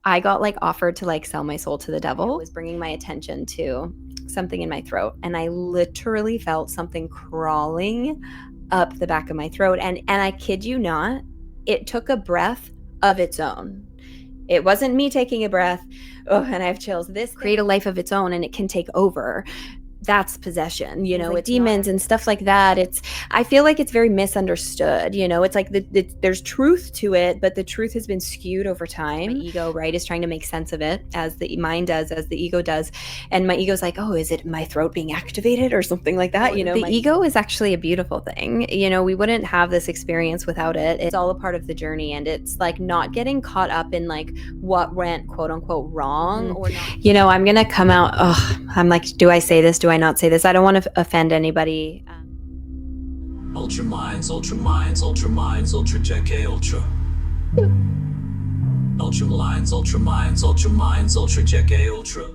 I got like offered to like sell my soul to the devil. It was bringing my attention to something in my throat, and I literally felt something crawling up the back of my throat. And I kid you not, it took a breath of its own. It wasn't me taking a breath. Oh, and I have chills. This create a life of its own, and it can take over. That's possession, you know, like it's demons and stuff like that. I feel like it's very misunderstood, you know. It's like there's truth to it, but the truth has been skewed over time. My ego, right, is trying to make sense of it, as the mind does, as the ego does. And my ego's like, oh, is it my throat being activated or something like that? You know, the ego is actually a beautiful thing. You know, we wouldn't have this experience without it. It's all a part of the journey, and it's like not getting caught up in like what went quote unquote wrong or not. You know, I'm gonna come out, I'm like, do I say this? Do I not say this? I don't want to offend anybody. Ultra minds, ultra minds, ultra minds, ultra JK, ultra. Ultra minds, ultra minds, ultra minds, ultra JK, ultra.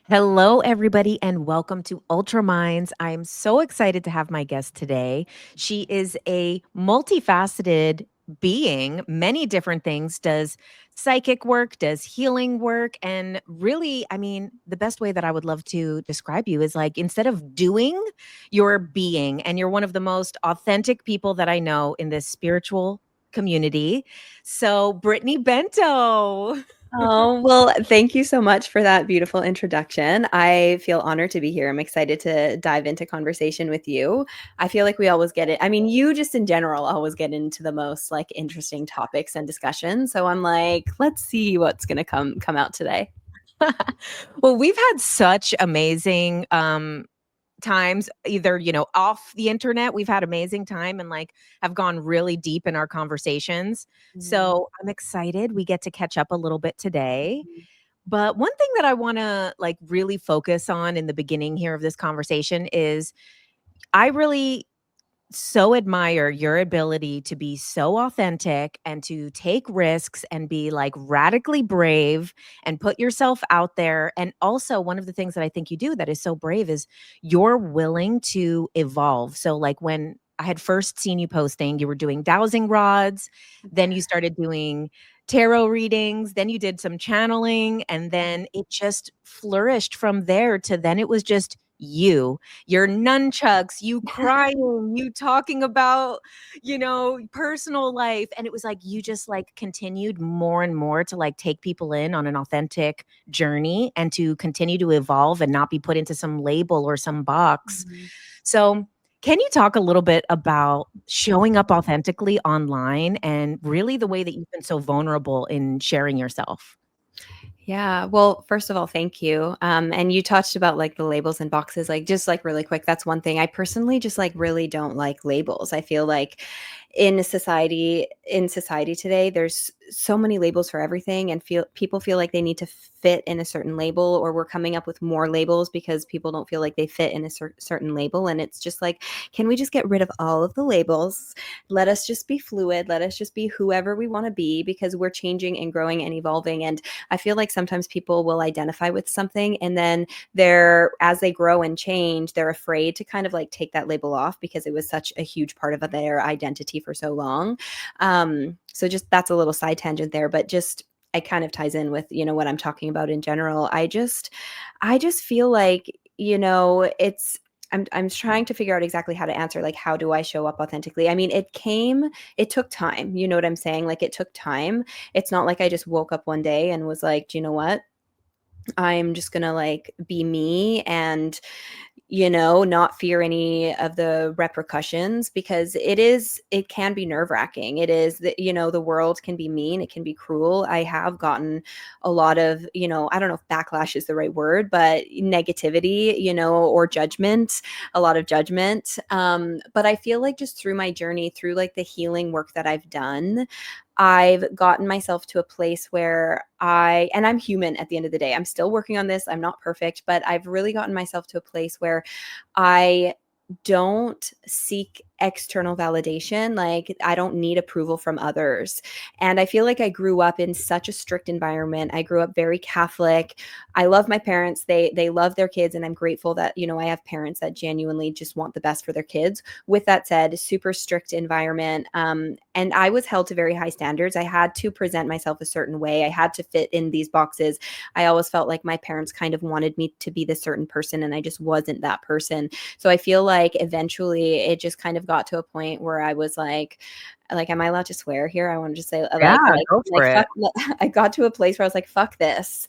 Hello, everybody, and welcome to Ultra Minds. I'm so excited to have my guest today. She is a multifaceted being, many different things, does psychic work, does healing work, and really, I mean, the best way that I would love to describe you is like, instead of doing, you're being, and you're one of the most authentic people that I know in this spiritual community. So, Brittany Bento. Oh, well, thank you so much for that beautiful introduction. I feel honored to be here. I'm excited to dive into conversation with you. I feel like we always get it. I mean, you just in general always get into the most like interesting topics and discussions. So I'm like, let's see what's going to come out today. Well, we've had such amazing times, either, you know, off the internet. We've had amazing time and like have gone really deep in our conversations. So I'm excited we get to catch up a little bit today. But one thing that I want to like really focus on in the beginning here of this conversation is I really so admire your ability to be so authentic and to take risks and be like radically brave and put yourself out there. And also, one of the things that I think you do that is so brave is you're willing to evolve. So, like when I had first seen you posting, you were doing dowsing rods, then you started doing tarot readings, then you did some channeling, and then it just flourished from there to then it was just your nunchucks, you crying, you talking about, you know, personal life. And it was like, you just like continued more and more to like take people in on an authentic journey and to continue to evolve and not be put into some label or some box. So can you talk a little bit about showing up authentically online and really the way that you've been so vulnerable in sharing yourself? Yeah. Well, first of all, thank you. And you touched about like the labels and boxes, like just like really quick. That's one thing I personally just like really don't like labels. I feel like in society today, there's so many labels for everything, and people feel like they need to fit in a certain label, or we're coming up with more labels because people don't feel like they fit in a certain label. And it's just like, can we just get rid of all of the labels? Let us just be fluid. Let us just be whoever we want to be, because we're changing and growing and evolving. And I feel like sometimes people will identify with something, and then as they grow and change, they're afraid to kind of like take that label off because it was such a huge part of their identity for so long. So just that's a little side tangent there, but just it kind of ties in with, you know, what I'm talking about in general. I just feel like, you know, I'm trying to figure out exactly how to answer, like, how do I show up authentically? I mean, it took time. You know what I'm saying? Like, it took time. It's not like I just woke up one day and was like, do you know what? I'm just going to like be me and, you know, not fear any of the repercussions, because it can be nerve wracking. It is that, you know, the world can be mean. It can be cruel. I have gotten a lot of, you know, I don't know if backlash is the right word, but negativity, you know, or judgment, a lot of judgment. But I feel like just through my journey, through like the healing work that I've done, I've gotten myself to a place where and I'm human at the end of the day. I'm still working on this. I'm not perfect, but I've really gotten myself to a place where I don't seek external validation. Like, I don't need approval from others. And I feel like I grew up in such a strict environment. I grew up very Catholic. I love my parents. They love their kids, and I'm grateful that, you know, I have parents that genuinely just want the best for their kids. With that said, super strict environment. And I was held to very high standards. I had to present myself a certain way. I had to fit in these boxes. I always felt like my parents kind of wanted me to be this certain person, and I just wasn't that person. So I feel like eventually it just kind of got to a point where I was like, am I allowed to swear here? I want to just say Yeah, go for fuck. it. I got to a place where I was like, fuck this.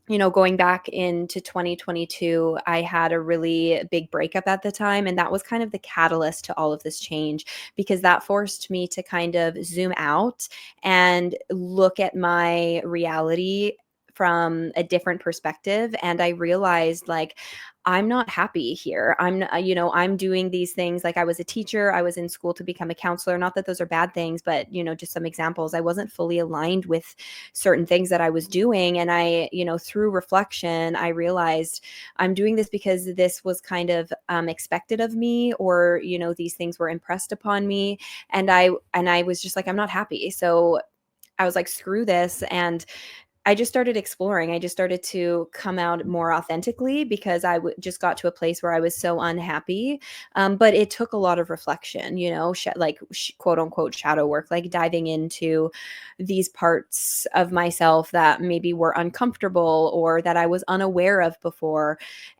You know, going back into 2022, I had a really big breakup at the time. And that was kind of the catalyst to all of this change, because that forced me to kind of zoom out and look at my reality from a different perspective. And I realized, like, I'm not happy here. You know, I'm doing these things. Like, I was a teacher, I was in school to become a counselor. Not that those are bad things, but, you know, just some examples. I wasn't fully aligned with certain things that I was doing. And I, you know, through reflection, I realized I'm doing this because this was kind of expected of me, or, you know, these things were impressed upon me. And I was just like, I'm not happy. So I was like, screw this. And I just started exploring. I just started to come out more authentically, because just got to a place where I was so unhappy. But it took a lot of reflection, you know, quote unquote shadow work, like diving into these parts of myself that maybe were uncomfortable or that I was unaware of before.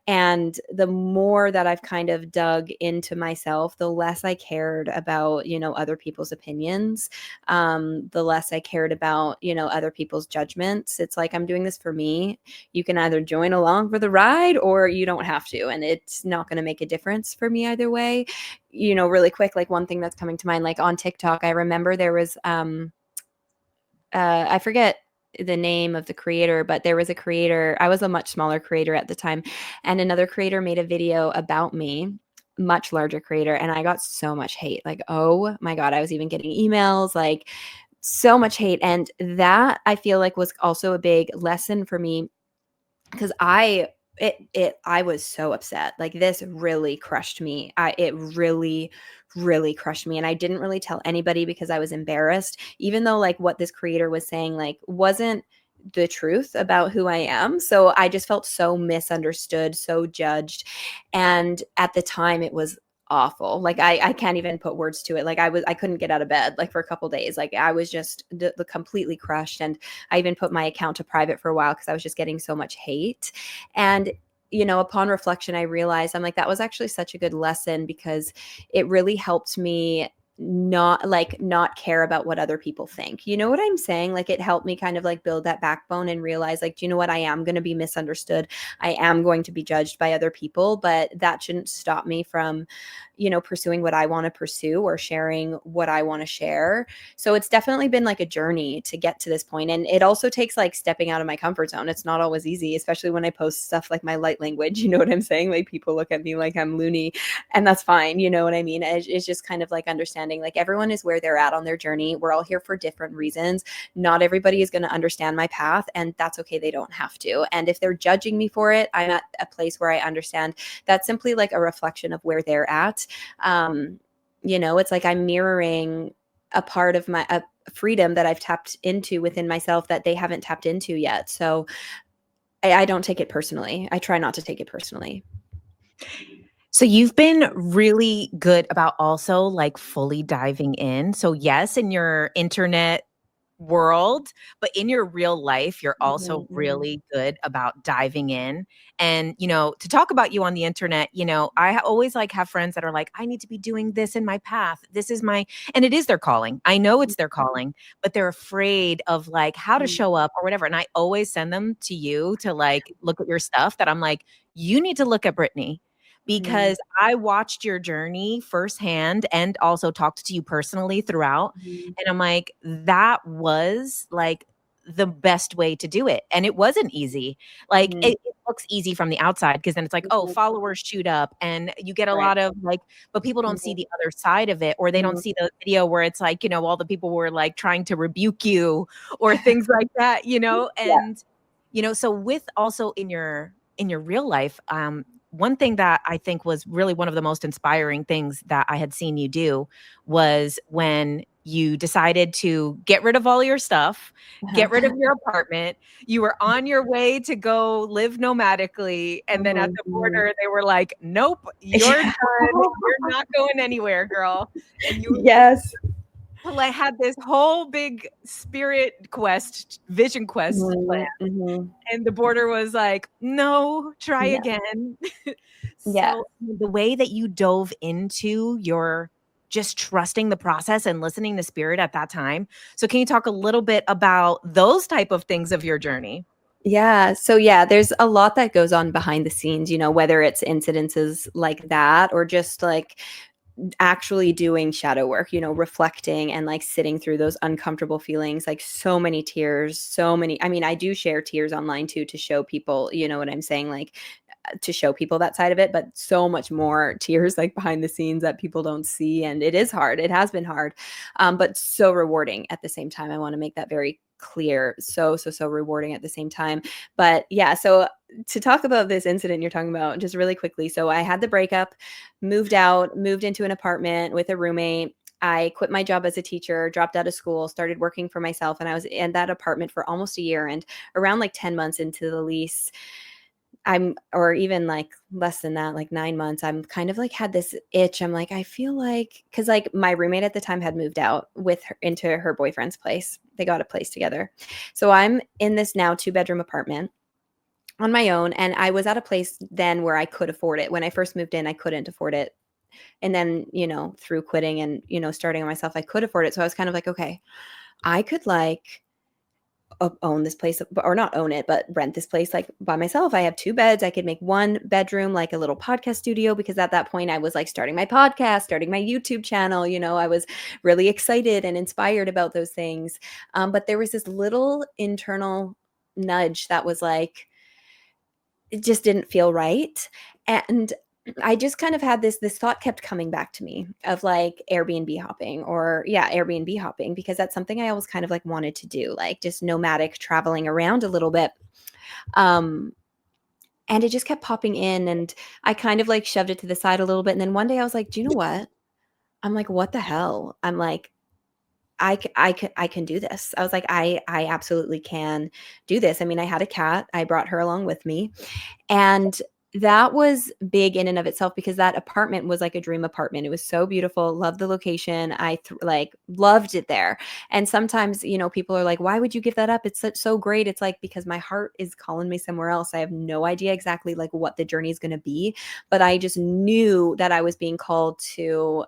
And the more that I've kind of dug into myself, the less I cared about, you know, other people's opinions, the less I cared about, you know, other people's judgments. It's like, I'm doing this for me. You can either join along for the ride or you don't have to. And it's not going to make a difference for me either way. You know, really quick, like one thing that's coming to mind, like on TikTok, I remember there was, I forget the name of the creator, but there was a creator. I was a much smaller creator at the time, and another creator made a video about me, much larger creator, and I got so much hate. Like, oh my God, I was even getting emails, like so much hate. And that, I feel like, was also a big lesson for me, because I was so upset. Like, this really crushed me. It really, really crushed me. And I didn't really tell anybody because I was embarrassed, even though, like, what this creator was saying, like, wasn't the truth about who I am. So I just felt so misunderstood, so judged. And at the time, it was awful. Like, I can't even put words to it. Like, I couldn't get out of bed, like, for a couple days. Like, I was just the completely crushed. And I even put my account to private for a while because I was just getting so much hate. And, you know, upon reflection, I realized, I'm like, that was actually such a good lesson, because it really helped me not care about what other people think. You know what I'm saying? Like, it helped me kind of like build that backbone and realize, like, do you know what? I am going to be misunderstood. I am going to be judged by other people, but that shouldn't stop me from, you know, pursuing what I want to pursue or sharing what I want to share. So it's definitely been like a journey to get to this point. And it also takes like stepping out of my comfort zone. It's not always easy, especially when I post stuff like my light language. You know what I'm saying? Like, people look at me like I'm loony, and that's fine. You know what I mean? It's just kind of like understanding, like, everyone is where they're at on their journey. We're all here for different reasons. Not everybody is going to understand my path, and that's okay. They don't have to. And if they're judging me for it, I'm at a place where I understand that's simply like a reflection of where they're at. You know, it's like I'm mirroring a part of my freedom that I've tapped into within myself that they haven't tapped into yet. So I don't take it personally. I try not to take it personally. So you've been really good about also like fully diving in. So yes, in your internet world, but in your real life, you're also Mhm. really good about diving in. And, you know, to talk about you on the internet, you know, always like have friends that are like, I need to be doing this in my path. This is my, and it is their calling. I know it's their calling, but they're afraid of like how to Mhm. show up or whatever. And I always send them to you to like look at your stuff that I'm like, you need to look at Brittany Mhm. because I watched your journey firsthand and also talked to you personally throughout. Mhm. And I'm like, that was like the best way to do it. And it wasn't easy. Like Mhm. it looks easy from the outside because then it's like, oh, Mhm. followers shoot up and you get a Right. lot of like, but people don't see Mhm. the other side of it, or they don't Mhm. see the video where it's like, you know, all the people were like trying to rebuke you or things like that, you know? Yeah. And, you know, so with also in your real life, one thing that I think was really one of the most inspiring things that I had seen you do was when you decided to get rid of all your stuff, get rid of your apartment. You were on your way to go live nomadically. And then at the Mhm. border, they were like, nope, you're done. You're not going anywhere, girl. And you Yes. like had this whole big spirit quest, vision quest plan. Mhm, mhm. And the border was like, no, try Yeah, again. yeah. So the way that you dove into your just trusting the process and listening to spirit at that time. So can you talk a little bit about those type of things of your journey? Yeah. So yeah, there's a lot that goes on behind the scenes, whether it's incidences like that or just like actually doing shadow work, reflecting and like sitting through those uncomfortable feelings, like so many tears, I mean, I do share tears online too to show people, you know what I'm saying? Like to show people that side of it, but so much more tears like behind the scenes that people don't see. And it is hard. It has been hard, but so rewarding at the same time. I want to make that very clear. So rewarding at the same time. But yeah, so to talk about this incident you're talking about just really quickly. So I had the breakup, moved out, moved into an apartment with a roommate. I quit my job as a teacher, dropped out of school, started working for myself, and I was in that apartment for almost a year. And around like 10 months into the lease, or even like less than that, like 9 months, I'm kind of like had this itch. I'm like, I feel like, cause like my roommate at the time had moved out with her into her boyfriend's place. They got a place together. So I'm in this now 2-bedroom apartment on my own. And I was at a place then where I could afford it. When I first moved in, I couldn't afford it. And then, through quitting and, starting on myself, I could afford it. So I was kind of like, okay, I could like own this place, or not own it, but rent this place like by myself. I have 2 beds. I could make 1 bedroom like a little podcast studio, because at that point I was like starting my podcast, starting my YouTube channel. I was really excited and inspired about those things. But there was this little internal nudge that was like, it just didn't feel right. And I just kind of had this thought kept coming back to me of like Airbnb hopping, or yeah, Airbnb hopping, because that's something I always kind of like wanted to do, like just nomadic traveling around a little bit. Um and it just kept popping in, and I kind of like shoved it to the side a little bit. And then one day I was like, do you know what? I'm like, what the hell? I'm like, I can do this. I was like, I absolutely can do this. I mean, I had a cat. I brought her along with me. And that was big in and of itself, because that apartment was like a dream apartment. It was so beautiful. Loved the location. Like loved it there. And sometimes, people are like, why would you give that up? It's so great. It's like, because my heart is calling me somewhere else. I have no idea exactly like what the journey is going to be, but I just knew that I was being called to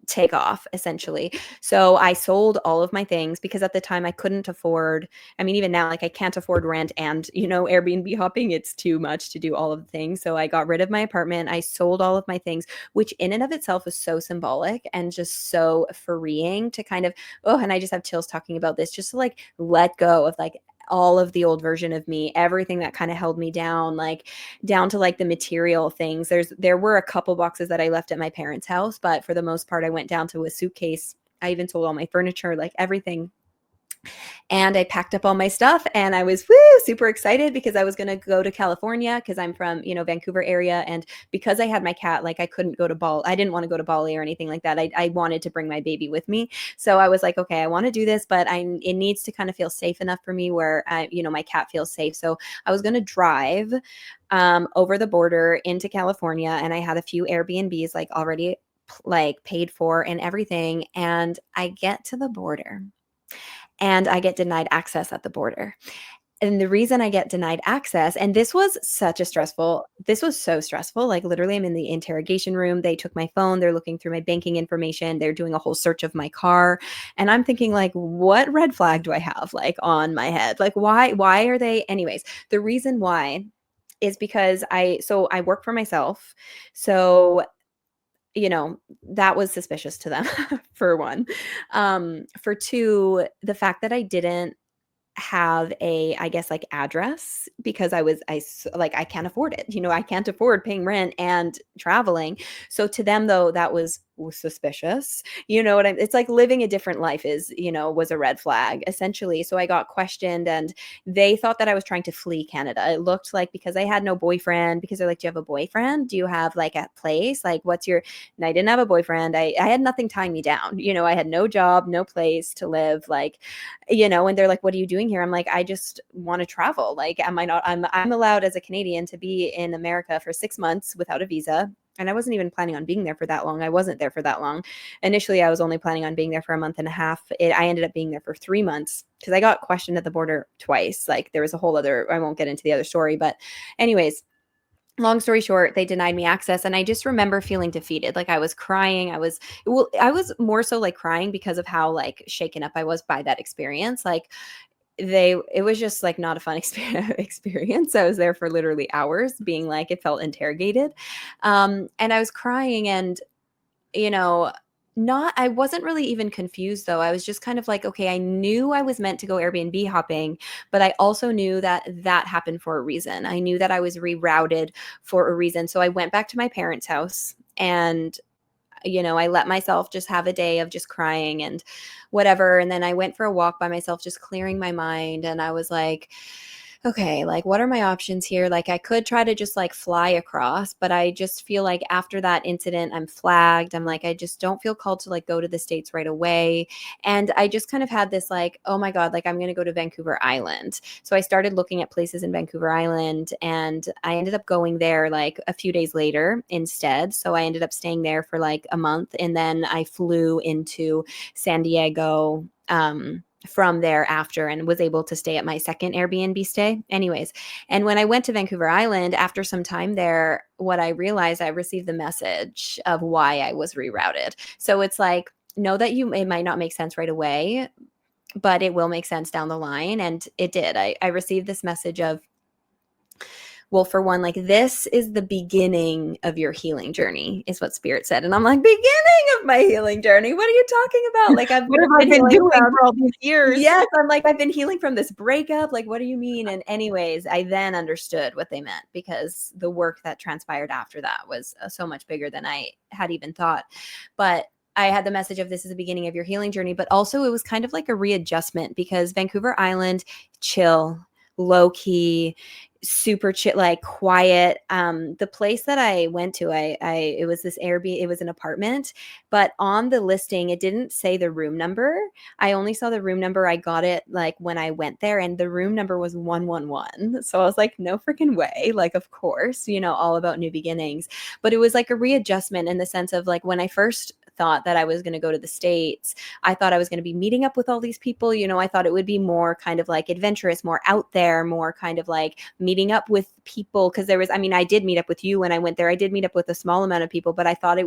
take off, essentially. So I sold all of my things, because at the time I couldn't afford, I mean, even now, like I can't afford rent and, Airbnb hopping. It's too much to do all of the things. So I got rid of my apartment. I sold all of my things, which in and of itself was so symbolic and just so freeing to kind of, oh, and I just have chills talking about this, just to like let go of like all of the old version of me, everything that kind of held me down, like down to like the material things. There were a couple boxes that I left at my parents' house, but for the most part I went down to a suitcase. I even sold all my furniture, like everything. And I packed up all my stuff, and I was super excited, because I was going to go to California, because I'm from, Vancouver area. And because I had my cat, like I couldn't go to Bali. I didn't want to go to Bali or anything like that. I wanted to bring my baby with me. So I was like, okay, I want to do this, but it needs to kind of feel safe enough for me where, my cat feels safe. So I was going to drive over the border into California, and I had a few Airbnbs like already like paid for and everything. And I get to the border, and I get denied access at the border. And the reason I get denied access, and this was so stressful. Like literally, I'm in the interrogation room. They took my phone. They're looking through my banking information. They're doing a whole search of my car. And I'm thinking like, what red flag do I have like on my head? Like, why are they? Anyways, the reason why is because I work for myself. So that was suspicious to them, for one. For two, the fact that I didn't have I guess like address, because like I can't afford it. I can't afford paying rent and traveling. So to them though, that was suspicious. You know what it's like living a different life is, was a red flag essentially. So I got questioned and they thought that I was trying to flee Canada. It looked like because I had no boyfriend, because they're like, do you have a boyfriend? Do you have like a place? Like, what's your, and I didn't have a boyfriend. I had nothing tying me down. I had no job, no place to live. Like, and they're like, what are you doing here? I'm like, I just want to travel. Like, am I not, I'm allowed as a Canadian to be in America for 6 months without a visa. And I wasn't even planning on being there for that long. I wasn't there for that long. Initially, I was only planning on being there for a month and a half. I ended up being there for 3 months because I got questioned at the border twice. Like there was a whole other, I won't get into the other story, but anyways, long story short, they denied me access. And I just remember feeling defeated. Like I was crying. I was more so like crying because of how like shaken up I was by that experience. Like it was just like not a fun experience. I was there for literally hours being like, it felt interrogated. And I was crying and, you know, I wasn't really even confused though. I was just kind of like, okay, I knew I was meant to go Airbnb hopping, but I also knew that happened for a reason. I knew that I was rerouted for a reason. So I went back to my parents' house and I let myself just have a day of just crying and whatever. And then I went for a walk by myself, just clearing my mind. And I was like, okay, like what are my options here? Like I could try to just like fly across, but I just feel like after that incident, I'm flagged. I'm like, I just don't feel called to like go to the States right away. And I just kind of had this like, oh my God, like I'm going to go to Vancouver Island. So I started looking at places in Vancouver Island and I ended up going there like a few days later instead. So I ended up staying there for like a month and then I flew into San Diego, from there after and was able to stay at my second Airbnb stay. Anyways, and when I went to Vancouver Island, after some time there, what I realized, I received the message of why I was rerouted. So it's like, know that it might not make sense right away, but it will make sense down the line. And it did. I received this message of, well, for one, like this is the beginning of your healing journey, is what Spirit said. And I'm like, beginning of my healing journey? What are you talking about? Like what have I been doing for all these years? Yes, I'm like, I've been healing from this breakup. Like, what do you mean? And anyways, I then understood what they meant because the work that transpired after that was so much bigger than I had even thought. But I had the message of this is the beginning of your healing journey, but also it was kind of like a readjustment because Vancouver Island, chill, low key, super chill, like quiet. The place that I went to, it was this Airbnb, it was an apartment, but on the listing, it didn't say the room number. I only saw the room number. I got it like when I went there and the room number was 111. So I was like, no freaking way. Like, of course, all about new beginnings, but it was like a readjustment in the sense of like, when I first thought that I was going to go to the States, I thought I was going to be meeting up with all these people. I thought it would be more kind of like adventurous, more out there, more kind of like meeting up with people. Cause I did meet up with you when I went there. I did meet up with a small amount of people, but I thought I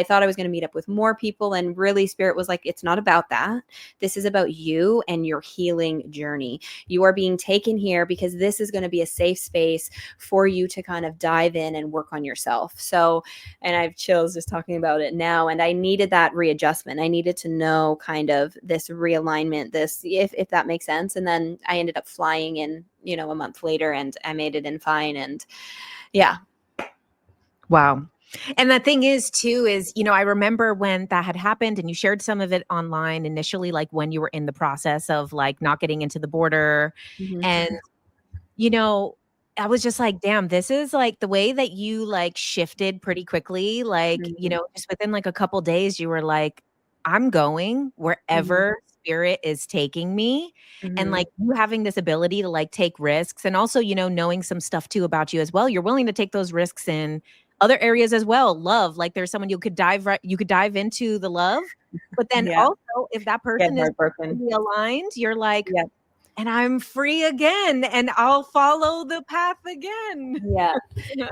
thought I was going to meet up with more people. And really Spirit was like, it's not about that. This is about you and your healing journey. You are being taken here because this is going to be a safe space for you to kind of dive in and work on yourself. So, and I have chills just talking about it now. And I needed that readjustment. I needed to know kind of this realignment, if that makes sense. And then I ended up flying in, a month later and I made it in fine. And yeah. Wow. And the thing is too, I remember when that had happened and you shared some of it online initially, like when you were in the process of like not getting into the border. Mm-hmm. And, I was just like, damn, this is like the way that you like shifted pretty quickly. Like, Mm-hmm. just within like a couple days, you were like, I'm going wherever Spirit is taking me. And Mm-hmm. like you having this ability to like take risks and also, knowing some stuff too about you as well. You're willing to take those risks in other areas as well. Love, like there's someone you could dive into the love. But then Yeah. also if that Get person is heartbroken. aligned, you're like, Yeah. and I'm free again and I'll follow the path again. Yeah.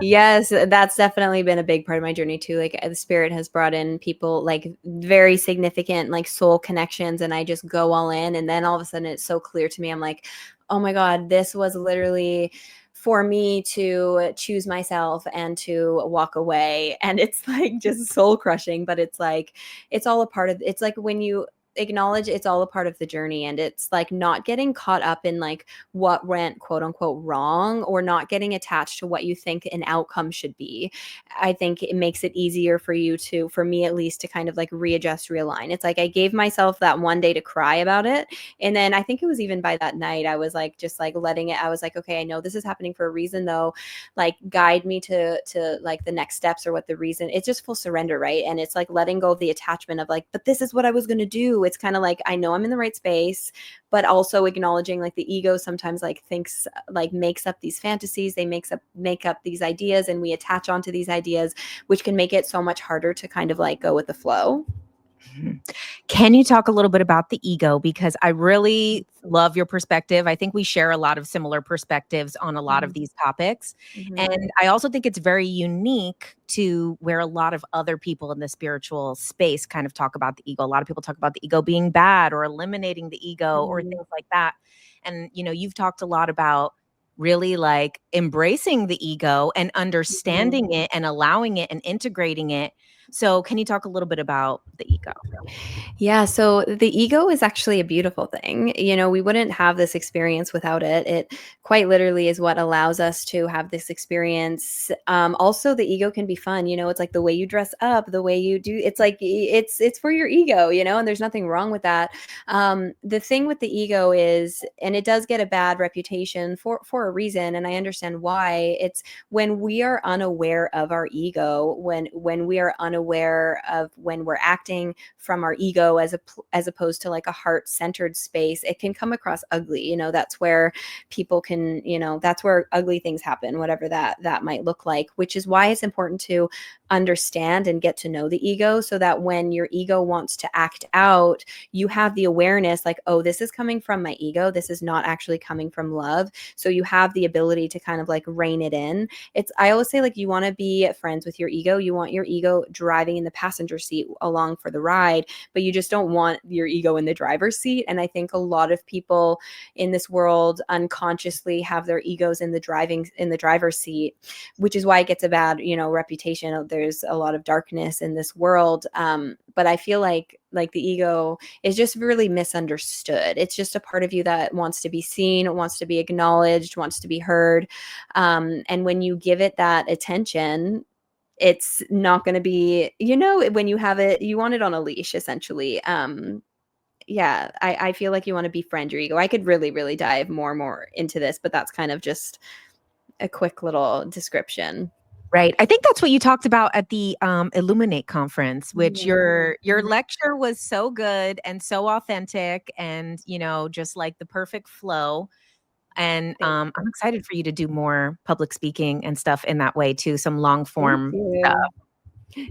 Yes, that's definitely been a big part of my journey too. Like the Spirit has brought in people like very significant like soul connections and I just go all in and then all of a sudden it's so clear to me. I'm like, oh my God, this was literally for me to choose myself and to walk away. And it's like just soul crushing, but it's like, it's all a part of, it's like when you acknowledge it's all a part of the journey, and it's like not getting caught up in like what went quote unquote wrong, or not getting attached to what you think an outcome should be. I think it makes it easier for you to, for me at least, to kind of like readjust, realign. It's like I gave myself that one day to cry about it, and then I think it was even by that night I was like just like letting it, I was like, okay, I know this is happening for a reason though, like guide me to like the next steps or what the reason. It's just full surrender, right? And it's like letting go of the attachment of like, but this is what I was going to do. It's kind of like, I know I'm in the right space, but also acknowledging like the ego sometimes like thinks, like makes up these fantasies, they make up these ideas, and we attach onto these ideas, which can make it so much harder to kind of like go with the flow. Can you talk a little bit about the ego? Because I really love your perspective. I think we share a lot of similar perspectives on a lot of these topics. Mm-hmm. And I also think it's very unique to where a lot of other people in the spiritual space kind of talk about the ego. A lot of people talk about the ego being bad or eliminating the ego or things like that. And, you know, you've talked a lot about really like embracing the ego and understanding it and allowing it and integrating it. So can you talk a little bit about the ego? Yeah, so the ego is actually a beautiful thing. You know, we wouldn't have this experience without it. It quite literally is what allows us to have this experience. Also, the ego can be fun. You know, it's like the way you dress up, the way you do. It's like it's for your ego. You know, and there's nothing wrong with that. The thing with the ego is, and it does get a bad reputation for a reason, and I understand why. It's when we are unaware of our ego, when we are unaware of when we're acting from our ego as opposed to like a heart-centered space, it can come across ugly. You know, that's where people can, you know, that's where ugly things happen, whatever that might look like, which is why it's important to understand and get to know the ego, so that when your ego wants to act out, you have the awareness like, oh, this is coming from my ego, this is not actually coming from love. So you have the ability to kind of like rein it in. It's, I always say, like, you want to be friends with your ego. You want your ego driving in the passenger seat along for the ride, but you just don't want your ego in the driver's seat. And I think a lot of people in this world unconsciously have their egos in the driver's seat, which is why it gets a bad, you know, reputation. There's a lot of darkness in this world. But I feel like the ego is just really misunderstood. It's just a part of you that wants to be seen, wants to be acknowledged, wants to be heard. And when you give it that attention, it's not going to be, you know, when you have it, you want it on a leash, essentially. Yeah, I feel like you want to befriend your ego. I could really, really dive more into this, but that's kind of just a quick little description. Right. I think that's what you talked about at the Illuminate conference, which your lecture was so good and so authentic and, you know, just like the perfect flow. And I'm excited for you to do more public speaking and stuff in that way too, some long form stuff.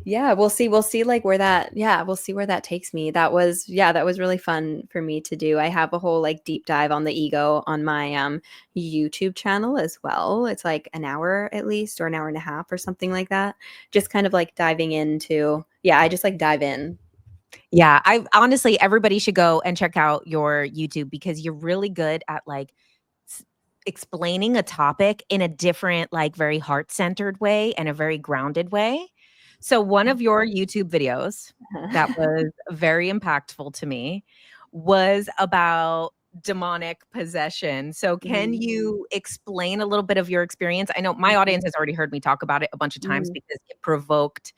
Yeah, we'll see. We'll see like where that, yeah, we'll see where that takes me. That was really fun for me to do. I have a whole like deep dive on the ego on my YouTube channel as well. It's like an hour at least, or an hour and a half or something like that. Just kind of like diving into, yeah, I just like dive in. Yeah, I honestly, everybody should go and check out your YouTube because you're really good at like explaining a topic in a different, like very heart-centered way and a very grounded way. So one of your YouTube videos that was very impactful to me was about demonic possession. So can you explain a little bit of your experience? I know my audience has already heard me talk about it a bunch of times because it provoked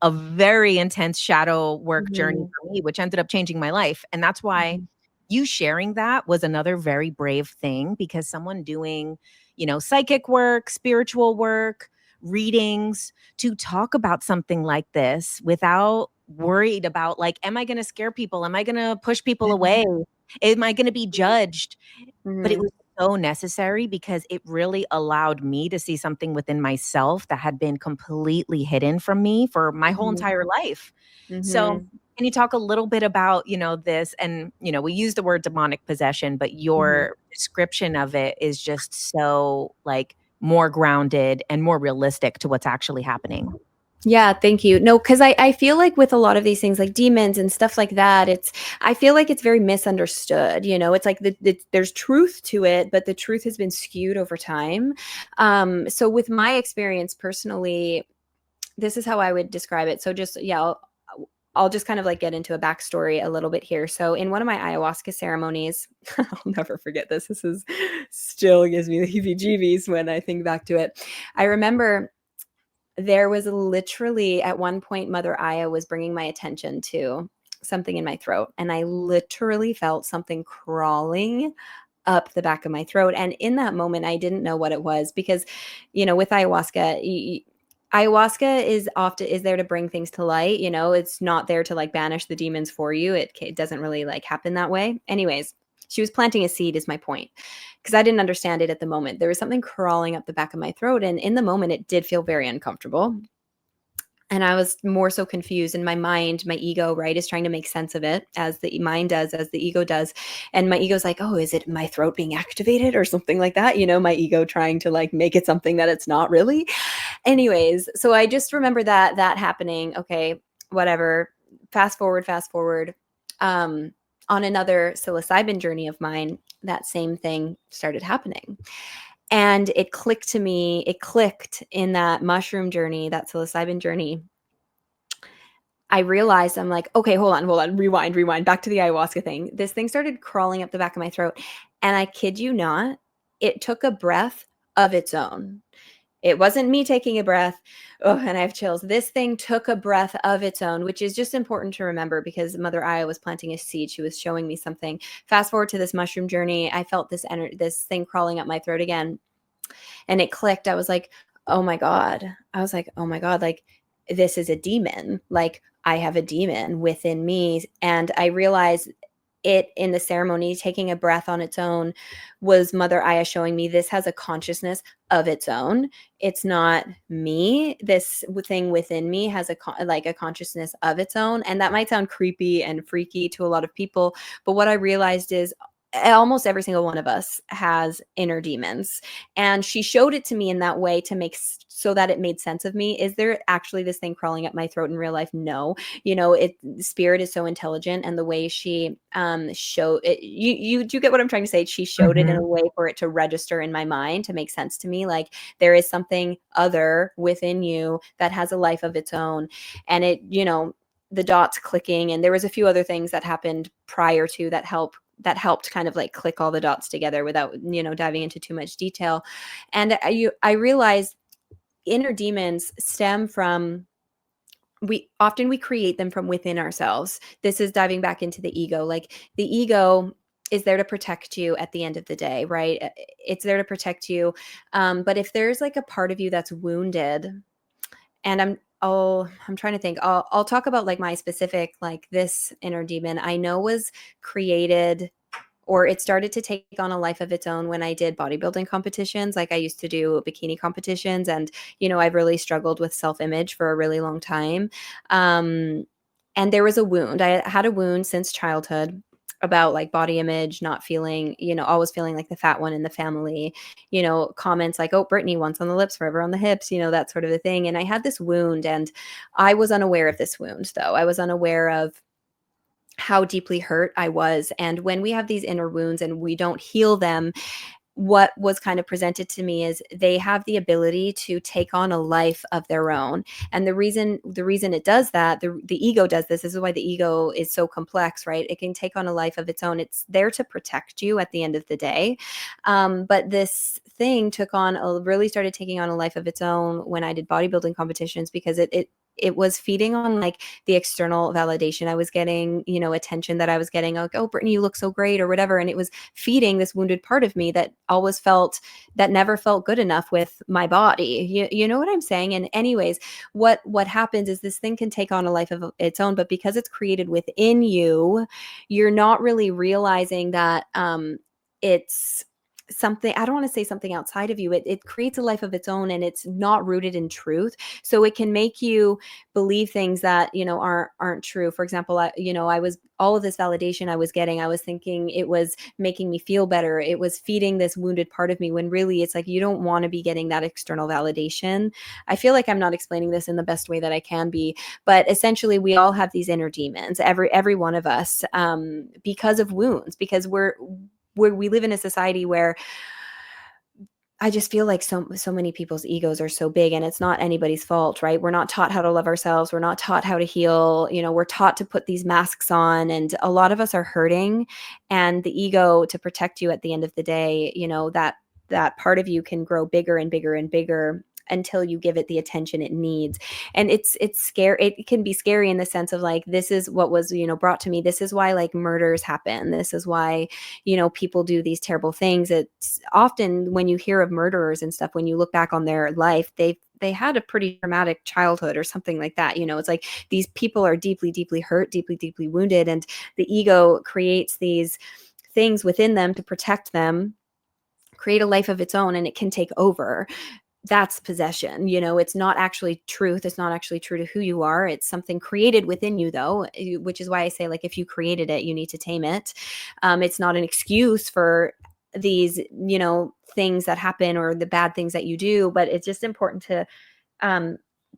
a very intense shadow work journey for me, which ended up changing my life. And that's why you sharing that was another very brave thing, because someone doing, you know, psychic work, spiritual work, readings, to talk about something like this without worried about like, am I going to scare people? Am I going to push people away? Am I going to be judged? But it was so necessary because it really allowed me to see something within myself that had been completely hidden from me for my whole entire life. So can you talk a little bit about, you know, this? And, you know, we use the word demonic possession, but your description of it is just so like more grounded and more realistic to what's actually happening. Yeah, thank you. No, because I feel like with a lot of these things like demons and stuff like that, I feel like it's very misunderstood. You know, it's like there's truth to it, but the truth has been skewed over time. So with my experience personally, this is how I would describe it. So just, yeah, I'll just kind of like get into a backstory a little bit here. So in one of my ayahuasca ceremonies, I'll never forget this. This is still gives me the heebie-jeebies when I think back to it. I remember there was literally at one point, Mother Aya was bringing my attention to something in my throat, and I literally felt something crawling up the back of my throat. And in that moment, I didn't know what it was because, with ayahuasca, ayahuasca is there to bring things to light. It's not there to like banish the demons for you. It doesn't really like happen that way. Anyways, she was planting a seed is my point, because I didn't understand it at the moment. There was something crawling up the back of my throat, and in the moment it did feel very uncomfortable. And I was more so confused, and my mind, my ego, right, is trying to make sense of it, as the mind does, as the ego does. And my ego's like, oh, is it my throat being activated or something like that? My ego trying to like make it something that it's not really. Anyways, so I just remember that happening. Okay, whatever. Fast forward. On another psilocybin journey of mine, that same thing started happening. And it clicked to me, it clicked in that mushroom journey, that psilocybin journey. I realized, I'm like, okay, hold on, rewind, back to the ayahuasca thing. This thing started crawling up the back of my throat. And I kid you not, it took a breath of its own. It wasn't me taking a breath. Oh, and I have chills. This thing took a breath of its own, which is just important to remember because Mother Aya was planting a seed. She was showing me something. Fast forward to this mushroom journey. I felt this thing crawling up my throat again, and it clicked. I was like, oh my God. Like, this is a demon. Like, I have a demon within me. And I realized it in the ceremony, taking a breath on its own, was Mother Aya showing me this has a consciousness of its own. It's not me. This thing within me has a consciousness of its own. And that might sound creepy and freaky to a lot of people. But what I realized is almost every single one of us has inner demons. And she showed it to me in that way to make so that it made sense of me. Is there actually this thing crawling up my throat in real life? No. Spirit is so intelligent, and the way she showed it, you do get what I'm trying to say? She showed it in a way for it to register in my mind to make sense to me. Like, there is something other within you that has a life of its own. And it, the dots clicking, and there was a few other things that happened prior to that helped kind of like click all the dots together without, diving into too much detail. And I realized inner demons stem from, we create them from within ourselves. This is diving back into the ego. Like, the ego is there to protect you at the end of the day, right? It's there to protect you. But if there's like a part of you that's wounded, and I'm trying to think, I'll talk about like my specific, like this inner demon I know was created, or it started to take on a life of its own when I did bodybuilding competitions. Like, I used to do bikini competitions, and, I've really struggled with self-image for a really long time. And there was a wound. I had a wound since childhood about like body image, not feeling, always feeling like the fat one in the family, comments like, oh, Brittany, once on the lips, forever on the hips, that sort of a thing. And I had this wound, and I was unaware of this wound, though. I was unaware of how deeply hurt I was. And when we have these inner wounds and we don't heal them, what was kind of presented to me is they have the ability to take on a life of their own. And the reason it does that, the ego does this is why the ego is so complex, right? It can take on a life of its own. It's there to protect you at the end of the day. But this thing really started taking on a life of its own when I did bodybuilding competitions, because it was feeding on like the external validation I was getting, attention that I was getting, like, oh, Brittany, you look so great, or whatever. And it was feeding this wounded part of me that never felt good enough with my body. You know what I'm saying? And anyways, what happens is this thing can take on a life of its own, but because it's created within you, you're not really realizing that it's something, I don't want to say something outside of you. It creates a life of its own, and it's not rooted in truth. So it can make you believe things that, aren't true. For example, I was, all of this validation I was getting, I was thinking it was making me feel better. It was feeding this wounded part of me, when really it's like, you don't want to be getting that external validation. I feel like I'm not explaining this in the best way that I can be, but essentially we all have these inner demons, every one of us, because of wounds, because we live in a society where I just feel like so many people's egos are so big, and it's not anybody's fault, right? We're not taught how to love ourselves. We're not taught how to heal. We're taught to put these masks on, and a lot of us are hurting. And the ego, to protect you at the end of the day, that part of you can grow bigger and bigger and bigger until you give it the attention it needs. And it's scary. It can be scary in the sense of like, this is what was, brought to me. This is why like murders happen. This is why, people do these terrible things. It's often when you hear of murderers and stuff, when you look back on their life, they had a pretty traumatic childhood or something like that. It's like these people are deeply, deeply hurt, deeply, deeply wounded. And the ego creates these things within them to protect them, create a life of its own, and it can take over. That's possession. It's not actually truth. It's not actually true to who you are. It's something created within you, though, which is why I say, like, if you created it, you need to tame it. It's not an excuse for these, things that happen or the bad things that you do, but it's just important to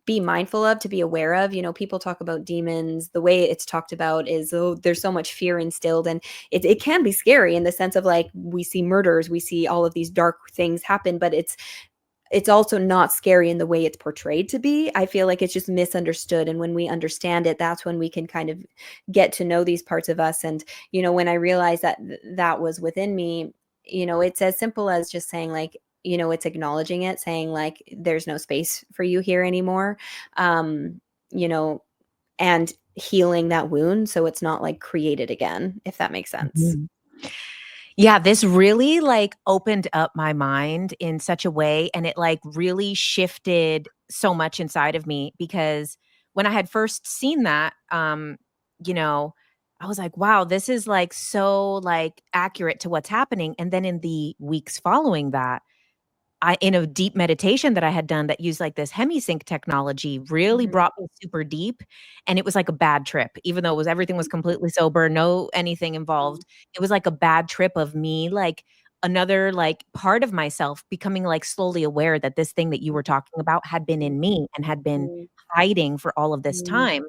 be mindful of, to be aware of. People talk about demons. The way it's talked about is, oh, there's so much fear instilled, and it can be scary in the sense of like, we see murders, we see all of these dark things happen, but it's also not scary in the way it's portrayed to be. I feel like it's just misunderstood. And when we understand it, that's when we can kind of get to know these parts of us. And, when I realized that that was within me, it's as simple as just saying like, it's acknowledging it, saying like, there's no space for you here anymore. You know, and healing that wound so it's not like created again, if that makes sense. Mhm. Yeah, this really like opened up my mind in such a way, and it like really shifted so much inside of me, because when I had first seen that, you know, I was like, wow, this is like so like accurate to what's happening. And then in the weeks following that, in a deep meditation that I had done that used like this hemisync technology, really Mhm. brought me super deep, and it was like a bad trip. Even though everything was completely sober, no anything involved. It was like a bad trip of me, like another like part of myself becoming like slowly aware that this thing that you were talking about had been in me and had been Mhm. hiding for all of this time.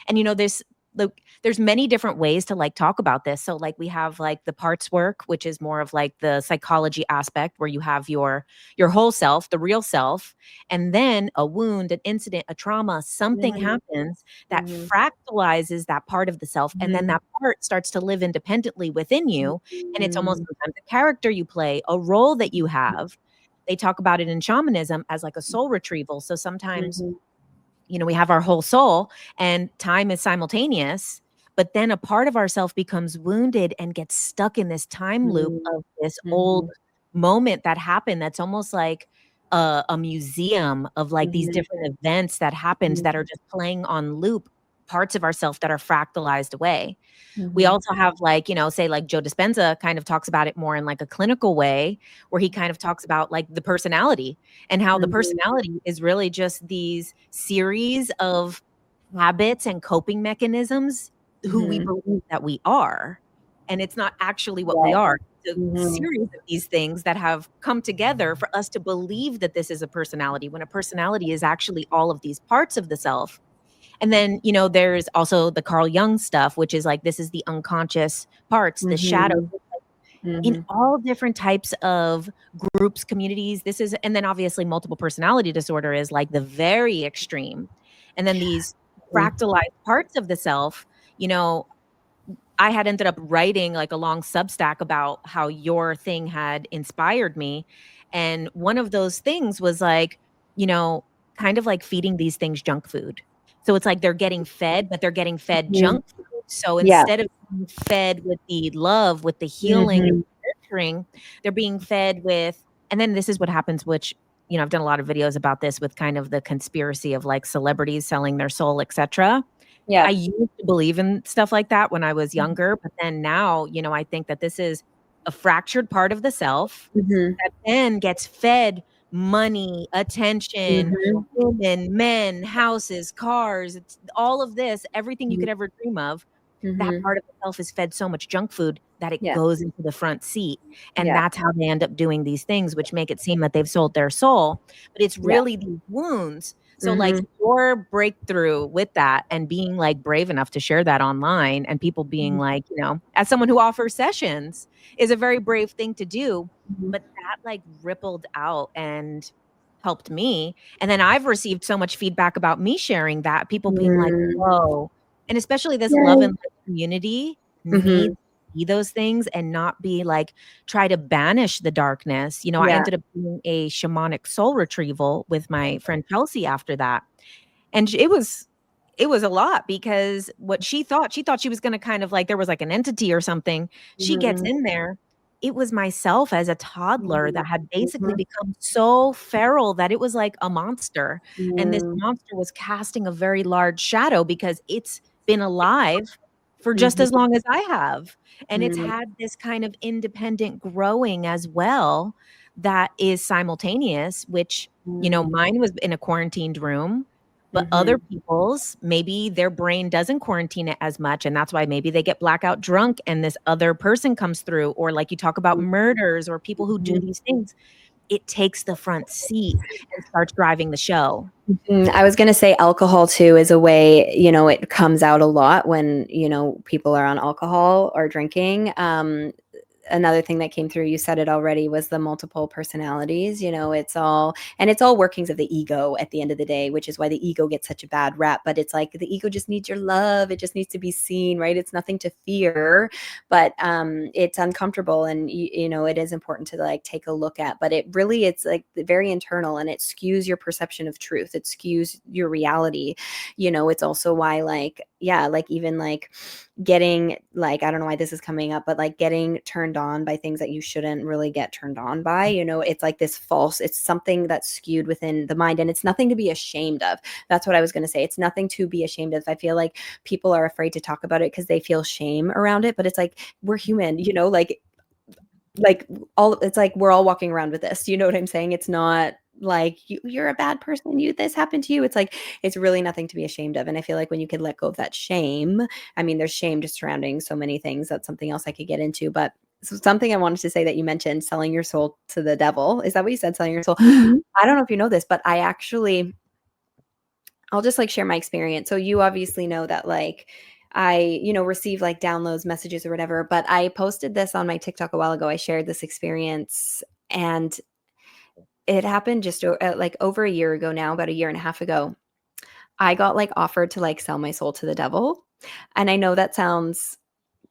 And this, like, there's many different ways to like talk about this. So like we have like the parts work, which is more of like the psychology aspect, where you have your whole self, the real self, and then a wound, an incident, a trauma, something Mhm. happens that Mhm. fractalizes that part of the self, and then Mhm. that part starts to live independently within you. And it's almost Mhm. sometimes a character you play, a role that you have. They talk about it in shamanism as like a soul retrieval. So sometimes, Mhm. we have our whole soul and time is simultaneous, but then a part of ourself becomes wounded and gets stuck in this time loop Mhm. of this old Mhm. moment that happened, that's almost like a museum of like these Mhm. different events that happened Mhm. that are just playing on loop, parts of ourself that are fractalized away. We Mhm. also have like, say like Joe Dispenza kind of talks about it more in like a clinical way, where he kind of talks about like the personality, and how the Mhm. personality is really just these series of habits and coping mechanisms who we Mhm. believe that we are. And it's not actually what we Right. are. It's a Mhm. series of these things that have come together for us to believe that this is a personality, when a personality is actually all of these parts of the self. And then, there's also the Carl Jung stuff, which is like, this is the unconscious parts, the shadows, Mhm. in Mhm. all different types of groups, communities. This is, and then obviously multiple personality disorder is like the very extreme. And then these Mhm. fractalized parts of the self, you know, I had ended up writing like a long Substack about how your thing had inspired me. And one of those things was like, you know, kind of like feeding these things junk food. So it's like they're getting fed, but they're getting fed Mhm. junk food. So Yeah. instead of being fed with the love, with the healing and Mhm. nurturing, they're being fed with, and then this is what happens, which, I've done a lot of videos about this with kind of the conspiracy of like celebrities selling their soul, etc. I Yeah. used to believe in stuff like that when I was younger, but then now, I think that this is a fractured part of the self Mhm. that then gets fed money, attention, Mhm. women, men, houses, cars, it's all of this, everything you Mhm. could ever dream of. That Mhm. part of the self is fed so much junk food that it Yeah. goes into the front seat. And Yeah. that's how they end up doing these things, which make it seem that they've sold their soul. But it's Yeah. really these wounds. So like your breakthrough with that and being like brave enough to share that online and people being like, as someone who offers sessions is a very brave thing to do, but that like rippled out and helped me. And then I've received so much feedback about me sharing that, people being like, whoa. And especially this love and light community needs to be those things and not be like try to banish the darkness. I ended up doing a shamanic soul retrieval with my friend Chelsea after that. And it was a lot because what she thought she was going to kind of like there was like an entity or something. She gets in there. It was myself as a toddler that had basically become so feral that it was like a monster. And this monster was casting a very large shadow because it's been alive for just as long as I have. And it's had this kind of independent growing as well that is simultaneous, which, mine was in a quarantined room. But other people's, maybe their brain doesn't quarantine it as much. And that's why maybe they get blackout drunk and this other person comes through. Or like you talk about murders or people who do these things, it takes the front seat and starts driving the show. I was going to say alcohol too is a way, it comes out a lot when, people are on alcohol or drinking. Another thing that came through, you said it already, was the multiple personalities. It's all workings of the ego at the end of the day, which is why the ego gets such a bad rap. But it's like the ego just needs your love. It just needs to be seen, right? It's nothing to fear, but it's uncomfortable, and it is important to like take a look at. But it's like very internal, and it skews your perception of truth. It skews your reality. It's also why even like getting like, I don't know why this is coming up, but like getting turned on by things that you shouldn't really get turned on by, it's like this it's something that's skewed within the mind, and it's nothing to be ashamed of. That's what I was going to say. It's nothing to be ashamed of. I feel like people are afraid to talk about it because they feel shame around it, but it's like, we're human, it's like we're all walking around with this. You know what I'm saying? It's not like you're a bad person, this happened to you. It's like, it's really nothing to be ashamed of. And I feel like when you can let go of that shame, I mean, there's shame just surrounding so many things. That's something else I could get into. But something I wanted to say that you mentioned, selling your soul to the devil. Is that what you said? Selling your soul? I don't know if you know this, but I'll just like share my experience. So you obviously know that like I, receive like downloads, messages or whatever, but I posted this on my TikTok a while ago. I shared this experience, and it happened just like over a year ago now, about a year and a half ago. I got like offered to like sell my soul to the devil. And I know that sounds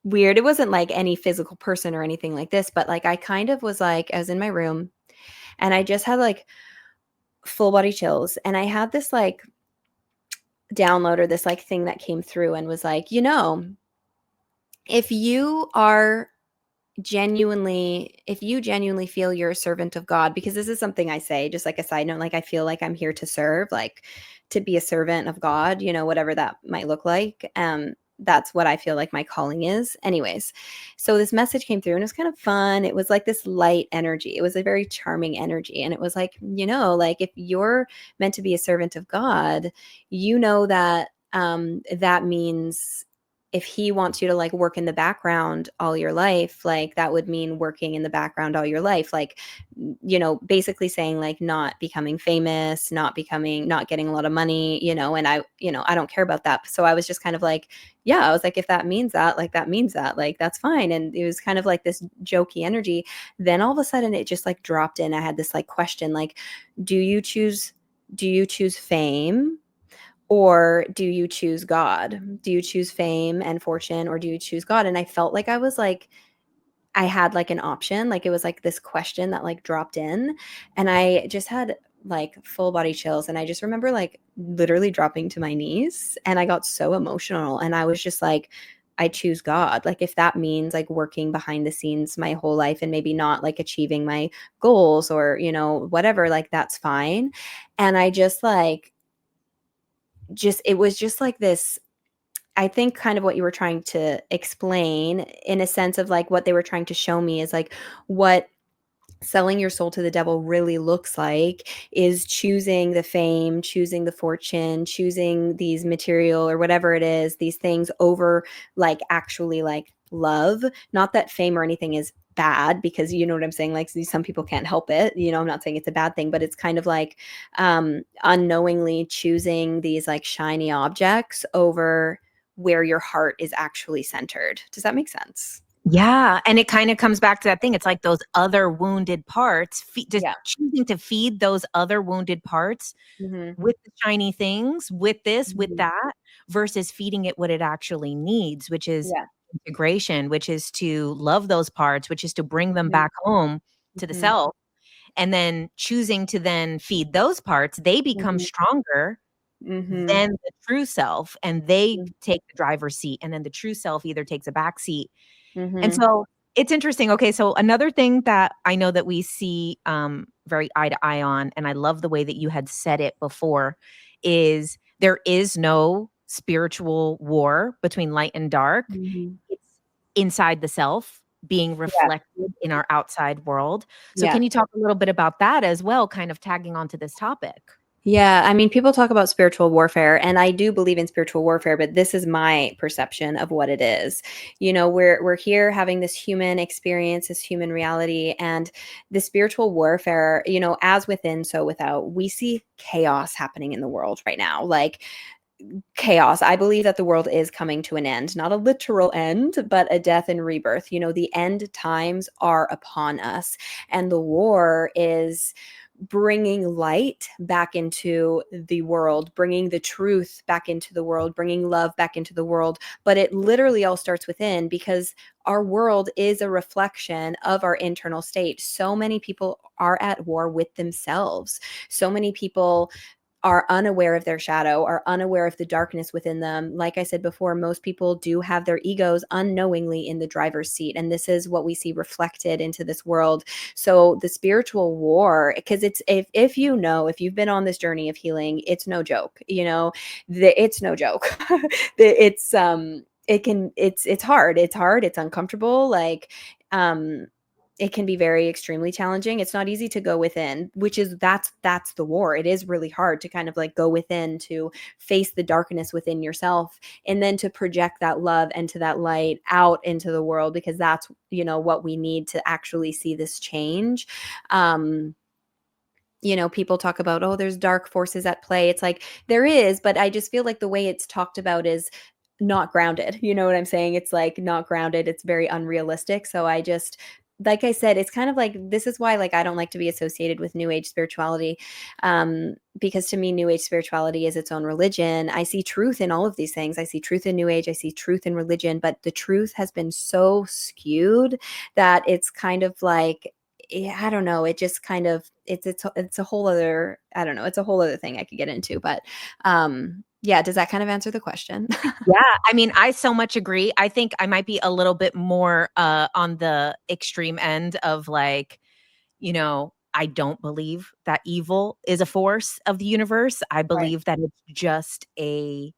weird. It wasn't like any physical person or anything like this, but like I kind of was like, I was in my room and I just had like full body chills. And I had this like download or this like thing that came through and was like, if you genuinely feel you're a servant of God, because this is something I say, just like a side note, like I feel like I'm here to serve, like to be a servant of God, whatever that might look like. That's what I feel like my calling is. Anyways, so this message came through and it was kind of fun. It was like this light energy. It was a very charming energy. And it was like, like if you're meant to be a servant of God, that that means if he wants you to like work in the background all your life, like that would mean working in the background all your life. Like, basically saying like not becoming famous, not getting a lot of money, and I don't care about that. So I was just kind of like, yeah, I was like, if that means that, like, that means that, like, that's fine. And it was kind of like this jokey energy. Then all of a sudden it just like dropped in. I had this like question, like, do you choose fame? Or do you choose God? Do you choose fame and fortune, or do you choose God? And I felt like I had like an option. Like it was like this question that like dropped in, and I just had like full body chills. And I just remember like literally dropping to my knees, and I got so emotional. And I was just like, I choose God. Like if that means like working behind the scenes my whole life and maybe not like achieving my goals or, whatever, like that's fine. And I just like, it was just like this, I think kind of what you were trying to explain in a sense of like what they were trying to show me is like what selling your soul to the devil really looks like is choosing the fame, choosing the fortune, choosing these material or whatever it is, these things over like actually like love. Not that fame or anything is bad, because you know what I'm saying? Like some people can't help it. You know, I'm not saying it's a bad thing, but it's kind of like unknowingly choosing these like shiny objects over where your heart is actually centered. Does that make sense? Yeah. And it kind of comes back to that thing. It's like those other wounded parts, just Yeah. choosing to feed those other wounded parts Mm-hmm. with the shiny things, with this, with Mm-hmm. that, versus feeding it what it actually needs, which is Yeah. integration, which is to love those parts, which is to bring them Mm-hmm. back home to the Mm-hmm. self. And then choosing to then feed those parts, they become Mm-hmm. stronger Mm-hmm. than the true self, and they take the driver's seat, and then the true self either takes a back seat. And Mm-hmm. so it's interesting. Okay, so another thing that I know that we see very eye to eye on, and I love the way that you had said it before, is there is no spiritual war between light and dark. Mm-hmm. It's inside the self being Yeah. reflected in our outside world. So Yeah. can you talk a little bit about that as well, kind of tagging onto this topic? Yeah, I mean, people talk about spiritual warfare, and I do believe in spiritual warfare, but this is my perception of what it is. You know, we're here having this human experience, this human reality, and the spiritual warfare, you know, as within, so without. We see chaos happening in the world right now. Like chaos. I believe that the world is coming to an end, not a literal end, but a death and rebirth. You know, the end times are upon us, and the war is bringing light back into the world, bringing the truth back into the world, bringing love back into the world. But it literally all starts within, because our world is a reflection of our internal state. So many people are at war with themselves. So many people are unaware of their shadow, are unaware of the darkness within them. Like I said before, most people do have their egos unknowingly in the driver's seat. And this is what we see reflected into this world. So the spiritual war, because it's, if you know, if you've been on this journey of healing, it's no joke, you know, it's no joke. It's hard. It's hard. It's uncomfortable. Like, it can be very extremely challenging. It's not easy to go within, which is that's the war. It is really hard to kind of like go within, to face the darkness within yourself, and then to project that love and to that light out into the world, because that's, you know, what we need to actually see this change. You know, people talk about, oh, there's dark forces at play. It's like there is, but I just feel like the way it's talked about is not grounded. You know what I'm saying? It's like not grounded. It's very unrealistic. So I just, like I said, it's kind of like, this is why like I don't like to be associated with new age spirituality, because to me new age spirituality is its own religion. I see truth in all of these things. I see truth in new age, I see truth in religion, but the truth has been so skewed that it's kind of like, I don't know, it just kind of, it's a whole other, I don't know, it's a whole other thing I could get into, but yeah, does that kind of answer the question? Yeah, I mean, I so much agree. I think I might be a little bit more on the extreme end of like, you know, I don't believe that evil is a force of the universe. I Right. believe that it's just a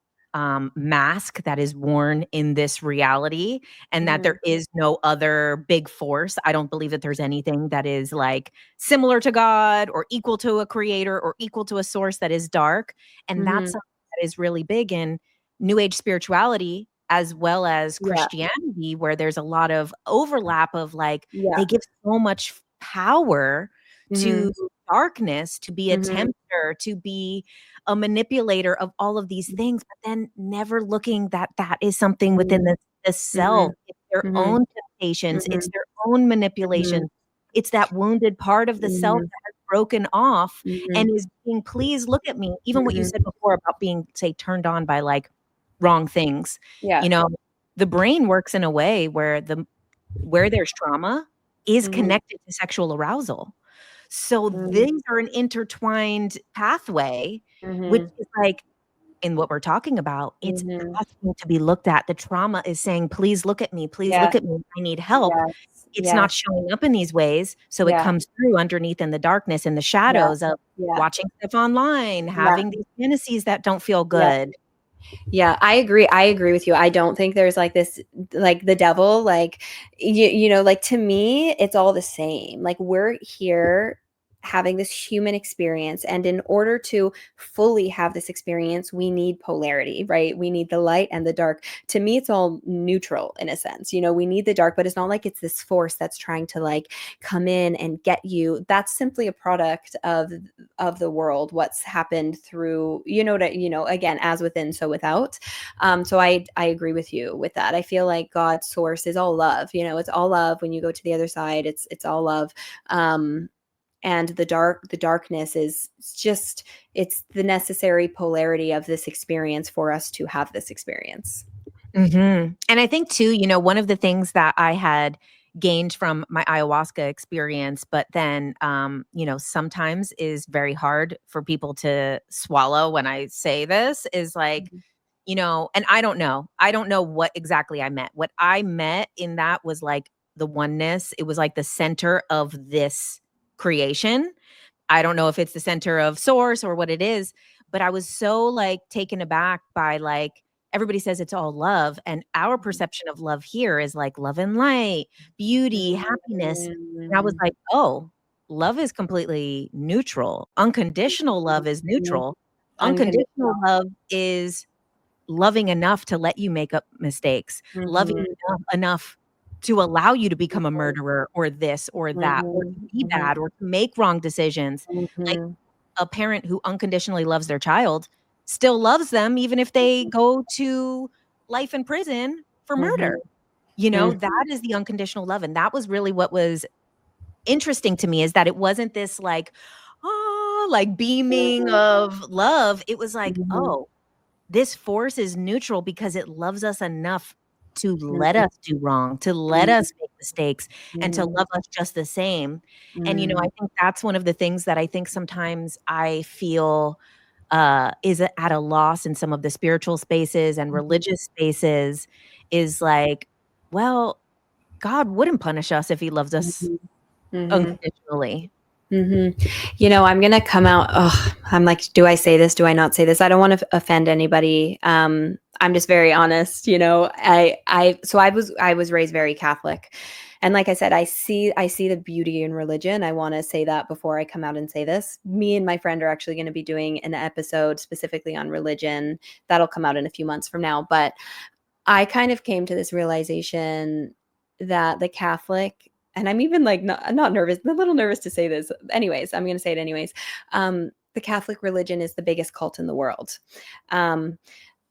mask that is worn in this reality, and that Mhm. there is no other big force. I don't believe that there's anything that is like similar to God or equal to a creator or equal to a source that is dark. And that's Mhm. something that is really big in New Age spirituality as well as Yeah. Christianity, where there's a lot of overlap of like, Yeah. they give so much power to Mhm. darkness, to be a Mhm. tempter, to be a manipulator of all of these things, but then never looking that that is something within Mhm. the Mhm. self. It's their Mhm. own temptations, it's Mhm. their own Mhm. manipulation. It's that wounded part of the self Mhm. that has broken off and Mhm. is being, "Please look at me." Even what you Mhm. said before about being, say, turned on by, like, wrong things. Yeah. You know, the brain works in a way where where there's trauma is Mhm. connected to sexual arousal. So Mhm. these are an intertwined pathway, which Mhm. is like, in what we're talking about, it's Mhm. asking to be looked at. The trauma is saying, "Please look at me. Please Yeah. look at me. I need help." Yes. It's Yes. not showing up in these ways, so it Yeah. comes through underneath in the darkness, in the Yeah. shadows of Yeah. watching stuff online, Yeah. having these fantasies that don't feel Yeah. good. Yeah, I agree. I agree with you. I don't think there's like this, like the devil, like you know, like to me, it's all the same. Like we're here having this human experience. And in order to fully have this experience, we need polarity, right? We need the light and the dark. To me, it's all neutral in a sense. We need the dark, but it's not like it's this force that's trying to like come in and get you. That's simply a product of the world, what's happened through, again, as within, so without. So I agree with you with that. I feel like God's source is all love. It's all love. When you go to the other side, it's all love. And the darkness is just, it's the necessary polarity of this experience for us to have this experience. And I think too, one of the things that I had gained from my ayahuasca experience, but then, sometimes is very hard for people to swallow when I say this, is like, and I don't know what exactly I meant. What I meant in that was like the oneness. It was like the center of this creation. I don't know if it's the center of source or what it is, but I was so like taken aback by like, everybody says it's all love. And our perception of love here is like love and light, beauty, happiness. And I was like, oh, love is completely neutral. Unconditional love is neutral. Unconditional love is loving enough to let you make up mistakes, loving enough to allow you to become a murderer or this or that, or to be bad or to make wrong decisions. Like a parent who unconditionally loves their child still loves them, even if they go to life in prison for murder. That is the unconditional love. And that was really what was interesting to me, is that it wasn't this like, like beaming of love. It was like, oh, this force is neutral because it loves us enough to let us do wrong, to let us make mistakes, and to love us just the same. And, I think that's one of the things that I think sometimes I feel is at a loss in some of the spiritual spaces and religious spaces, is like, well, God wouldn't punish us if he loves us unconditionally. I'm going to come out. Oh, I'm like, do I say this? Do I not say this? I don't want to offend anybody. I'm just very honest. So I was raised very Catholic. And like I said, I see the beauty in religion. I want to say that before I come out and say this. Me and my friend are actually going to be doing an episode specifically on religion. That'll come out in a few months from now. But I kind of came to this realization that the Catholic, and I'm even like not nervous, a little nervous to say this. Anyways, I'm going to say it anyways. The Catholic religion is the biggest cult in the world.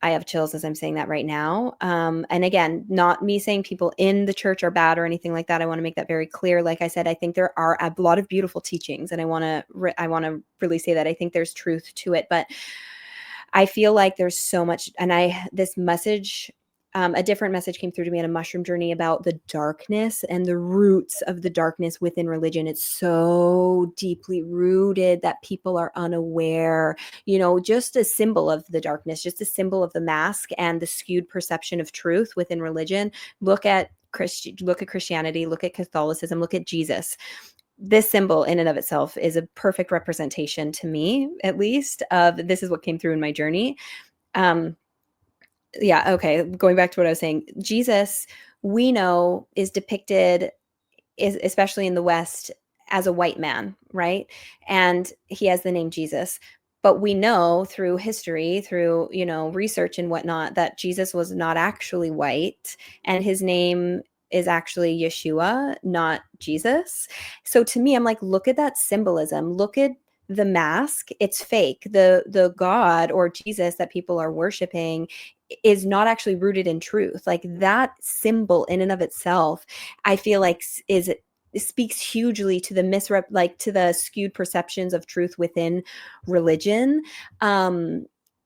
I have chills as I'm saying that right now. And again, not me saying people in the church are bad or anything like that. I want to make that very clear. Like I said, I think there are a lot of beautiful teachings, and I want to really say that I think there's truth to it. But I feel like there's so much, and this message, a different message came through to me on a mushroom journey about the darkness and the roots of the darkness within religion. It's so deeply rooted that people are unaware, just a symbol of the darkness, just a symbol of the mask and the skewed perception of truth within religion. Look at Christianity, look at Catholicism, look at Jesus. This symbol in and of itself is a perfect representation, to me, at least, of this is what came through in my journey. Yeah, okay. Going back to what I was saying, Jesus, we know, is depicted, especially in the West, as a white man, right? And he has the name Jesus. But we know through history, through, research and whatnot, that Jesus was not actually white, and his name is actually Yeshua, not Jesus. So to me, I'm like, look at that symbolism. Look at the mask. It's fake. The God or Jesus that people are worshiping is not actually rooted in truth. Like that symbol in and of itself, I feel like speaks hugely to the to the skewed perceptions of truth within religion.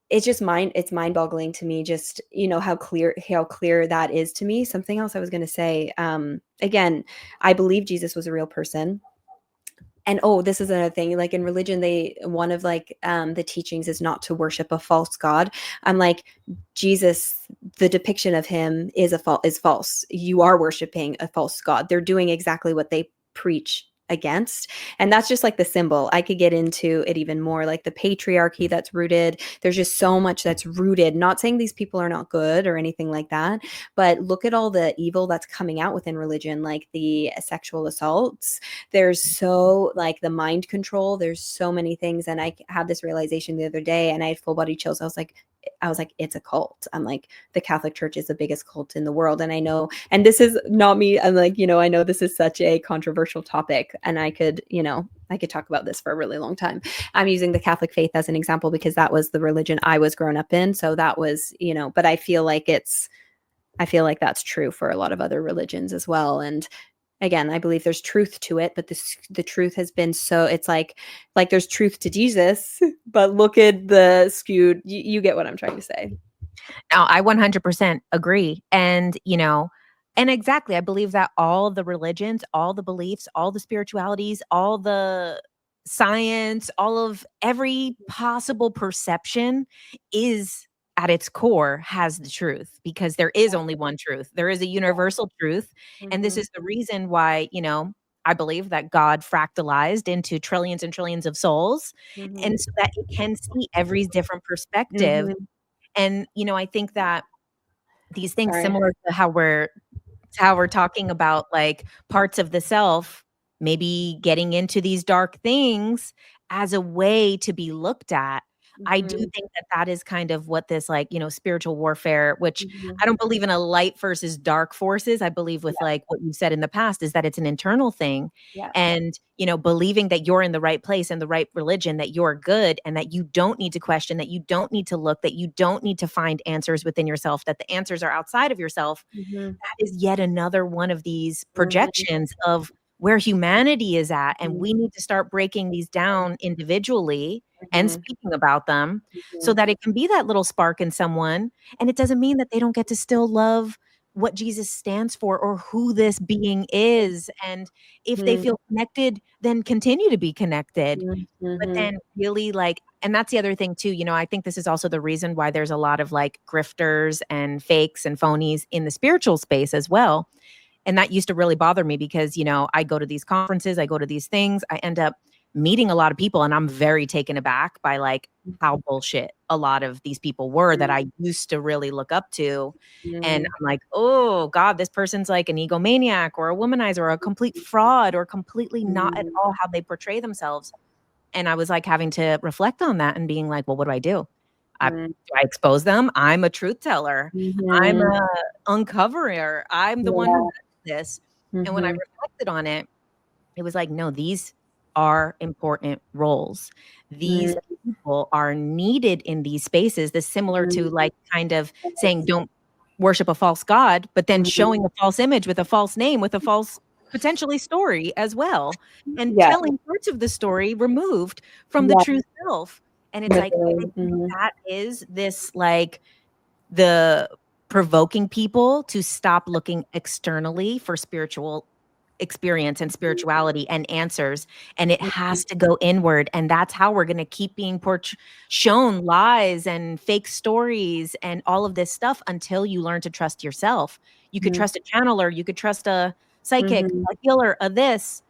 It's mind-boggling to me, just how clear that is to me. Something else I was going to say, again, I believe Jesus was a real person. And this is another thing, like in religion, one of the teachings is not to worship a false god. I'm like, Jesus, the depiction of him is false. You are worshiping a false god. They're doing exactly what they preach against. And that's just like the symbol. I could get into it even more, like the patriarchy that's rooted. There's just so much that's rooted. Not saying these people are not good or anything like that, but look at all the evil that's coming out within religion, like the sexual assaults. There's so like the mind control. There's so many things. And I had this realization the other day and I had full body chills. I was like, it's a cult. I'm like, the Catholic Church is the biggest cult in the world. And I know, and this is not me. I'm like, I know this is such a controversial topic and I could talk about this for a really long time. I'm using the Catholic faith as an example because that was the religion I was grown up in. So that was, but I feel like that's true for a lot of other religions as well. And again, I believe there's truth to it, but the truth has been it's like there's truth to Jesus, but look at the skewed, you get what I'm trying to say. Now, I 100% agree. And, and exactly, I believe that all the religions, all the beliefs, all the spiritualities, all the science, all of every possible perception is at its core has the truth, because there is only one truth. There is a universal truth. And this is the reason why, I believe that God fractalized into trillions and trillions of souls. And so that it can see every different perspective. And, I think that these things similar to how we're talking about like parts of the self, maybe getting into these dark things as a way to be looked at. I do think that that is kind of what this like, spiritual warfare, which I don't believe in a light versus dark forces. I believe with like what you've said in the past is that it's an internal thing. Yeah. And, believing that you're in the right place and the right religion, that you're good and that you don't need to question, that you don't need to look, that you don't need to find answers within yourself, that the answers are outside of yourself. That is yet another one of these projections of where humanity is at. And we need to start breaking these down individually and speaking about them so that it can be that little spark in someone. And it doesn't mean that they don't get to still love what Jesus stands for or who this being is. And if they feel connected, then continue to be connected. But then really like, and that's the other thing too, I think this is also the reason why there's a lot of like grifters and fakes and phonies in the spiritual space as well. And that used to really bother me because, I go to these conferences, I go to these things, I end up meeting a lot of people and I'm very taken aback by like how bullshit a lot of these people were that I used to really look up to. And I'm like, oh God, this person's like an egomaniac or a womanizer or a complete fraud or completely not at all how they portray themselves. And I was like having to reflect on that and being like, well, what do I do? Do I expose them? I'm a truth teller. I'm a uncoverer. I'm the one who does this. And when I reflected on it, it was like, no, these are important roles. These people are needed in these spaces. This similar to like kind of saying, don't worship a false god, but then showing a false image with a false name, with a false potentially story as well. And telling parts of the story removed from the true self. And it's like, that is this like the provoking people to stop looking externally for spiritual experience and spirituality and answers, and it has to go inward. And that's how we're going to keep being shown lies and fake stories and all of this stuff until you learn to trust yourself. You could trust a channeler, you could trust a psychic, a healer, a this,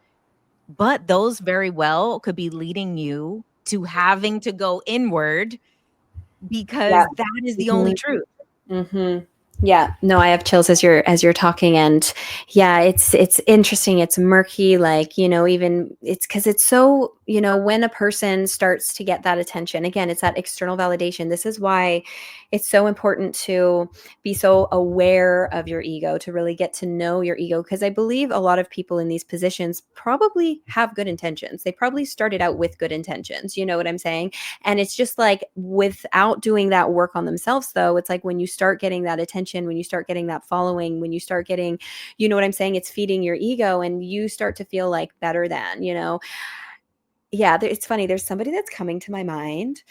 but those very well could be leading you to having to go inward because that is the only truth. Yeah, no, I have chills as you're talking, and yeah, it's interesting. It's murky, like even it's because it's so when a person starts to get that attention again, it's that external validation. This is why it's so important to be so aware of your ego, to really get to know your ego, because I believe a lot of people in these positions probably have good intentions. They probably started out with good intentions. You know what I'm saying? And it's just like without doing that work on themselves, though, it's like when you start getting that attention, when you start getting that following, when you start getting, you know what I'm saying? It's feeding your ego and you start to feel like better than, Yeah, it's funny. There's somebody that's coming to my mind.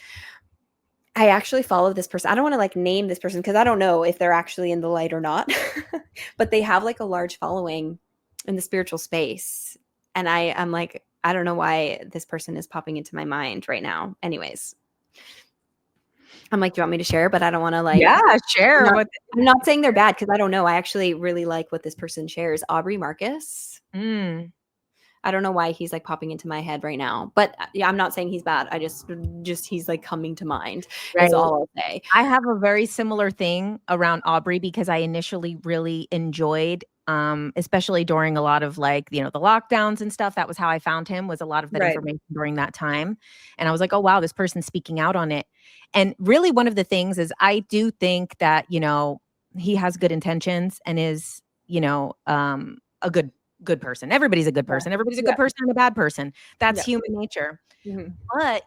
I actually follow this person. I don't want to like name this person because I don't know if they're actually in the light or not, but they have like a large following in the spiritual space. And I'm like, I don't know why this person is popping into my mind right now. Anyways, I'm like, do you want me to share? But I don't want to like. Yeah, share. I'm not saying they're bad because I don't know. I actually really like what this person shares. Aubrey Marcus. I don't know why he's like popping into my head right now, but yeah, I'm not saying he's bad. I just he's like coming to mind Right. is all I'll say. I have a very similar thing around Aubrey because I initially really enjoyed, especially during a lot of like, the lockdowns and stuff. That was how I found him, was a lot of that Right. information during that time. And I was like, oh, wow, this person's speaking out on it. And really one of the things is I do think that, he has good intentions and is, a good person. Everybody's a good person. Everybody's a good person and a bad person. That's human nature. Mhm. But,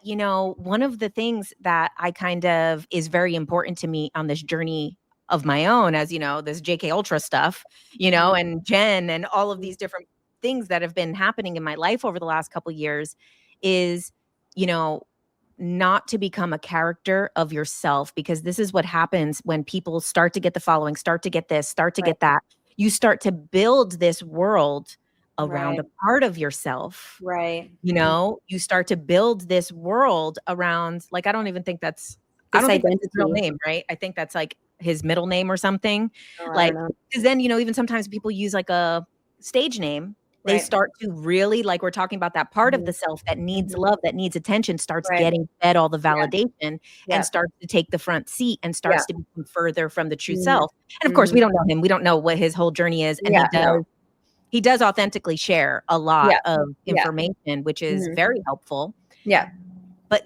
one of the things that I kind of is very important to me on this journey of my own, as this JK Ultra stuff, and Jenn and all of these different things that have been happening in my life over the last couple years is, you know, not to become a character of yourself, because this is what happens when people start to get the following, start to get this, start to Right. get that. You start to build this world around Right. a part of yourself. Right. You start to build this world around, like, I don't think that's his real identity. name, right? I think that's like his middle name or something. Oh, I Like, don't know. because then, even sometimes people use like a stage name. They Right. start to really, like we're talking about, that part of the self that needs love, that needs attention, starts Right. getting fed all the Yeah. validation Yeah. and starts to take the front seat and starts to become further from the true Mhm. self. And of course, we don't know him. We don't know what his whole journey is. And he does authentically share a lot of information, which is very helpful. Yeah. But,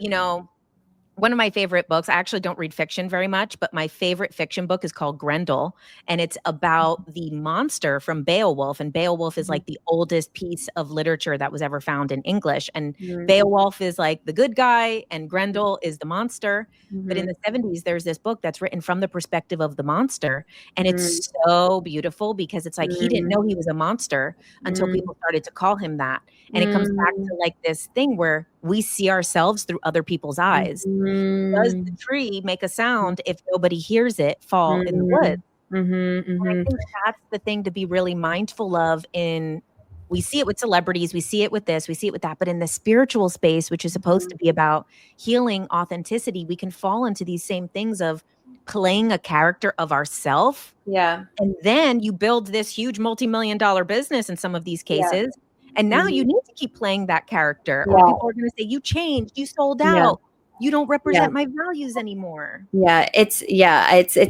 one of my favorite books, I actually don't read fiction very much, but my favorite fiction book is called Grendel. And it's about the monster from Beowulf. And Beowulf is like the oldest piece of literature that was ever found in English. And Beowulf is like the good guy and Grendel is the monster. But in the 70s, there's this book that's written from the perspective of the monster. And it's so beautiful because it's like he didn't know he was a monster until people started to call him that. And it comes back to like this thing where we see ourselves through other people's eyes. Does the tree make a sound if nobody hears it fall in the woods? And I think that's the thing to be really mindful of. We see it with celebrities, we see it with this, we see it with that, but in the spiritual space, which is supposed to be about healing, authenticity, we can fall into these same things of playing a character of ourself. Yeah. And then you build this huge multi-million-dollar business in some of these cases. And now you need to keep playing that character, or people are going to say, you changed, you sold out, you don't represent my values anymore. Yeah, it's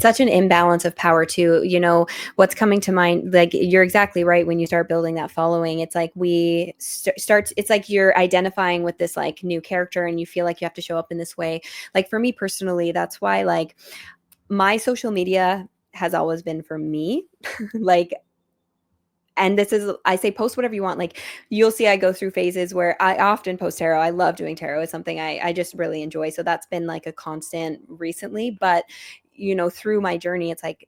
such an imbalance of power too. What's coming to mind, like, you're exactly right. When you start building that following, it's like we start, it's like you're identifying with this like new character and you feel like you have to show up in this way. Like for me personally, that's why like my social media has always been for me. Like, and this is, I say post whatever you want. Like you'll see I go through phases where I often post tarot. I love doing tarot. It's something I just really enjoy. So that's been like a constant recently. But, through my journey, it's like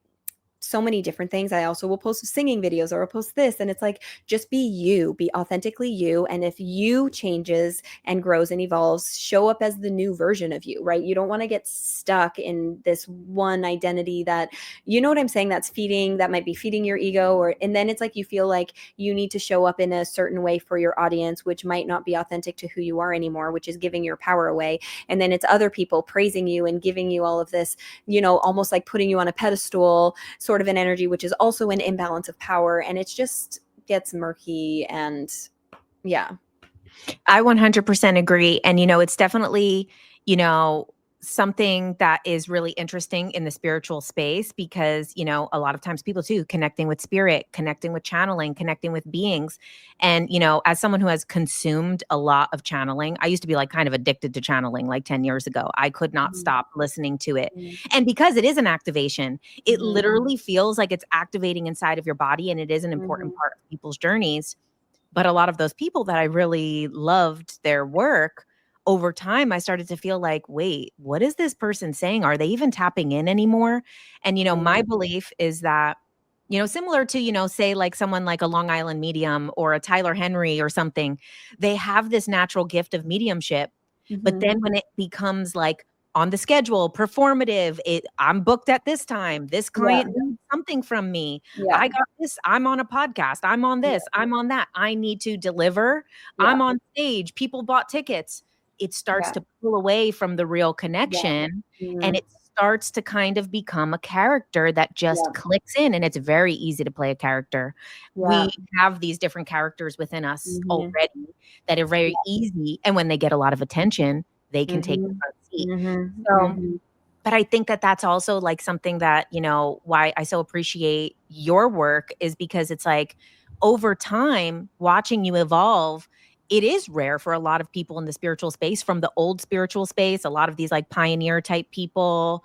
so many different things. I also will post singing videos or I'll post this. And it's like, just be you, be authentically you. And if you changes and grows and evolves, show up as the new version of you, right? You don't want to get stuck in this one identity that, you know what I'm saying? That might be feeding your ego, and then it's like, you feel like you need to show up in a certain way for your audience, which might not be authentic to who you are anymore, which is giving your power away. And then it's other people praising you and giving you all of this, almost like putting you on a pedestal, sort of an energy, which is also an imbalance of power. And it just gets murky. And I 100% agree. And, it's definitely, something that is really interesting in the spiritual space because, a lot of times people too, connecting with spirit, connecting with channeling, connecting with beings. And, as someone who has consumed a lot of channeling, I used to be like kind of addicted to channeling like 10 years ago. I could not stop listening to it. And because it is an activation, it literally feels like it's activating inside of your body. And it is an important part of people's journeys. But a lot of those people that I really loved their work, over time, I started to feel like, wait, what is this person saying? Are they even tapping in anymore? And, my belief is that, similar to, say like someone like a Long Island medium or a Tyler Henry or something, they have this natural gift of mediumship. But then when it becomes like on the schedule, performative, I'm booked at this time, this client needs something from me. I got this, I'm on a podcast, I'm on this, I'm on that, I need to deliver, I'm on stage, people bought tickets. It starts to pull away from the real connection and it starts to kind of become a character that just Yeah. clicks in, and it's very easy to play a character. Yeah. We have these different characters within us Mhm. already that are very easy, and when they get a lot of attention, they can take the Mhm. front seat. Mhm. So, Mhm. but I think that that's also, like, something that, why I so appreciate your work is because it's like, over time, watching you evolve, it is rare for a lot of people in the spiritual space, from the old spiritual space, a lot of these, like, pioneer type people,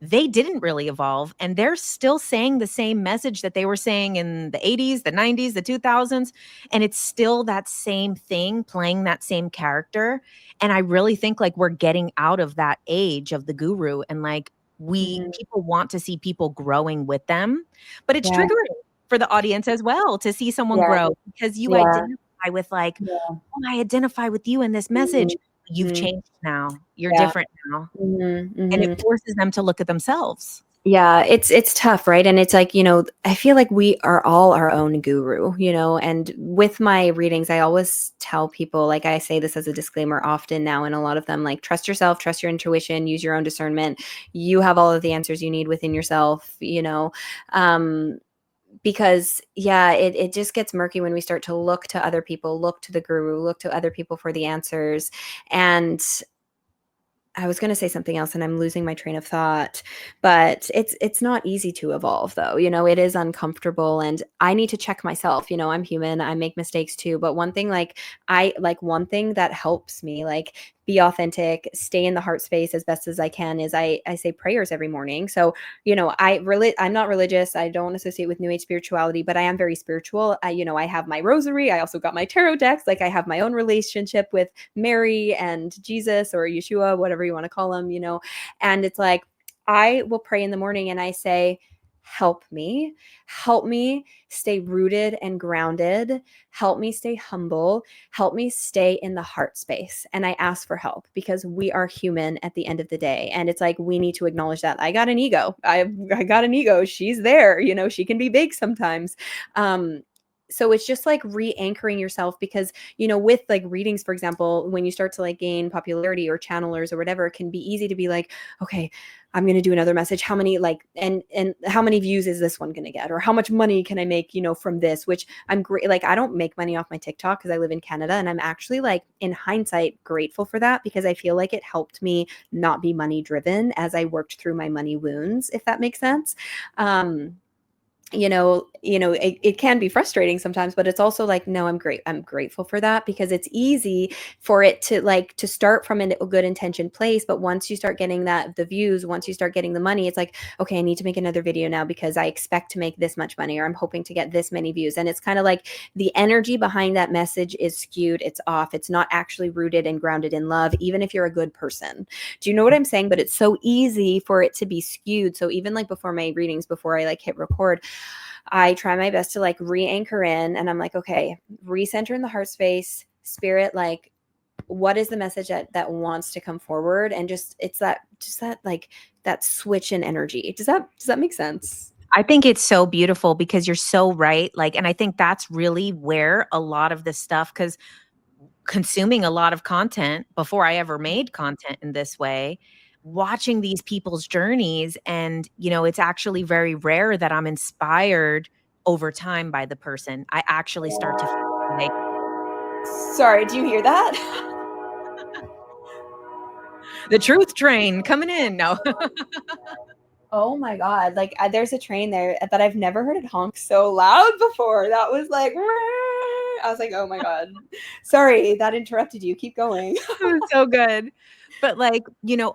they didn't really evolve, and they're still saying the same message that they were saying in the '80s, the '90s, the 2000s, and it's still that same thing, playing that same character, and I really think, like, we're getting out of that age of the guru, and, like, Mhm. people want to see people growing with them, but it's Yeah. triggering for the audience as well to see someone Yeah. grow, because you Yeah. identify with, like, Yeah. "Oh, I identify with you in this message." Mhm. You've Mhm. changed now. You're Yeah. different now, Mhm. and it Mhm. forces them to look at themselves. Yeah, it's tough, right? And it's like, I feel like we are all our own guru, and with my readings, I always tell people, like I say this as a disclaimer often now, and a lot of them, like, trust yourself, trust your intuition, use your own discernment. You have all of the answers you need within yourself, um, because yeah, it just gets murky when we start to look to other people, look to the guru, look to other people for the answers. And I was going to say something else and I'm losing my train of thought, but it's not easy to evolve though. It is uncomfortable and I need to check myself. I'm human, I make mistakes too, but one thing that helps me, like, be authentic, stay in the heart space as best as I can, is I say prayers every morning. So, I'm not religious. I don't associate with new age spirituality, but I am very spiritual. I have my rosary. I also got my tarot decks. Like, I have my own relationship with Mary and Jesus or Yeshua, whatever you want to call him, and it's like, I will pray in the morning and I say, help me stay rooted and grounded, help me stay humble, help me stay in the heart space. And I ask for help because we are human at the end of the day. And it's like, we need to acknowledge that I got an ego. I got an ego. She's there, she can be big sometimes. So it's just like re-anchoring yourself because, with like readings, for example, when you start to like gain popularity or channelers or whatever, it can be easy to be like, okay, I'm going to do another message. How many and how many views is this one going to get? Or how much money can I make, from this, which I'm great. Like, I don't make money off my TikTok because I live in Canada. And I'm actually, like, in hindsight, grateful for that because I feel like it helped me not be money driven as I worked through my money wounds, if that makes sense. It can be frustrating sometimes, but it's also like, no, I'm grateful for that because it's easy for it to start from a good intention place. But once you start getting the views, once you start getting the money, it's like, okay, I need to make another video now because I expect to make this much money, or I'm hoping to get this many views. And it's kind of like the energy behind that message is skewed. It's off. It's not actually rooted and grounded in love, even if you're a good person. Do you know what I'm saying? But it's so easy for it to be skewed. So even like before my readings, before I like hit record, I try my best to like re-anchor in, and I'm like, okay, recenter in the heart space, spirit, like, what is the message that wants to come forward? And it's that like that switch in energy. Does that make sense? I think it's so beautiful because you're so right. Like, and I think that's really where a lot of this stuff, because consuming a lot of content before I ever made content in this way, watching these people's journeys, and, it's actually very rare that I'm inspired over time by the person. I actually start to feel like Sorry, do you hear that? the truth train coming in. No. Oh my God. Like, there's a train there that I've never heard it honk so loud before. That was like, I was like, oh my God. Sorry, that interrupted you. Keep going. It was so good. But, like,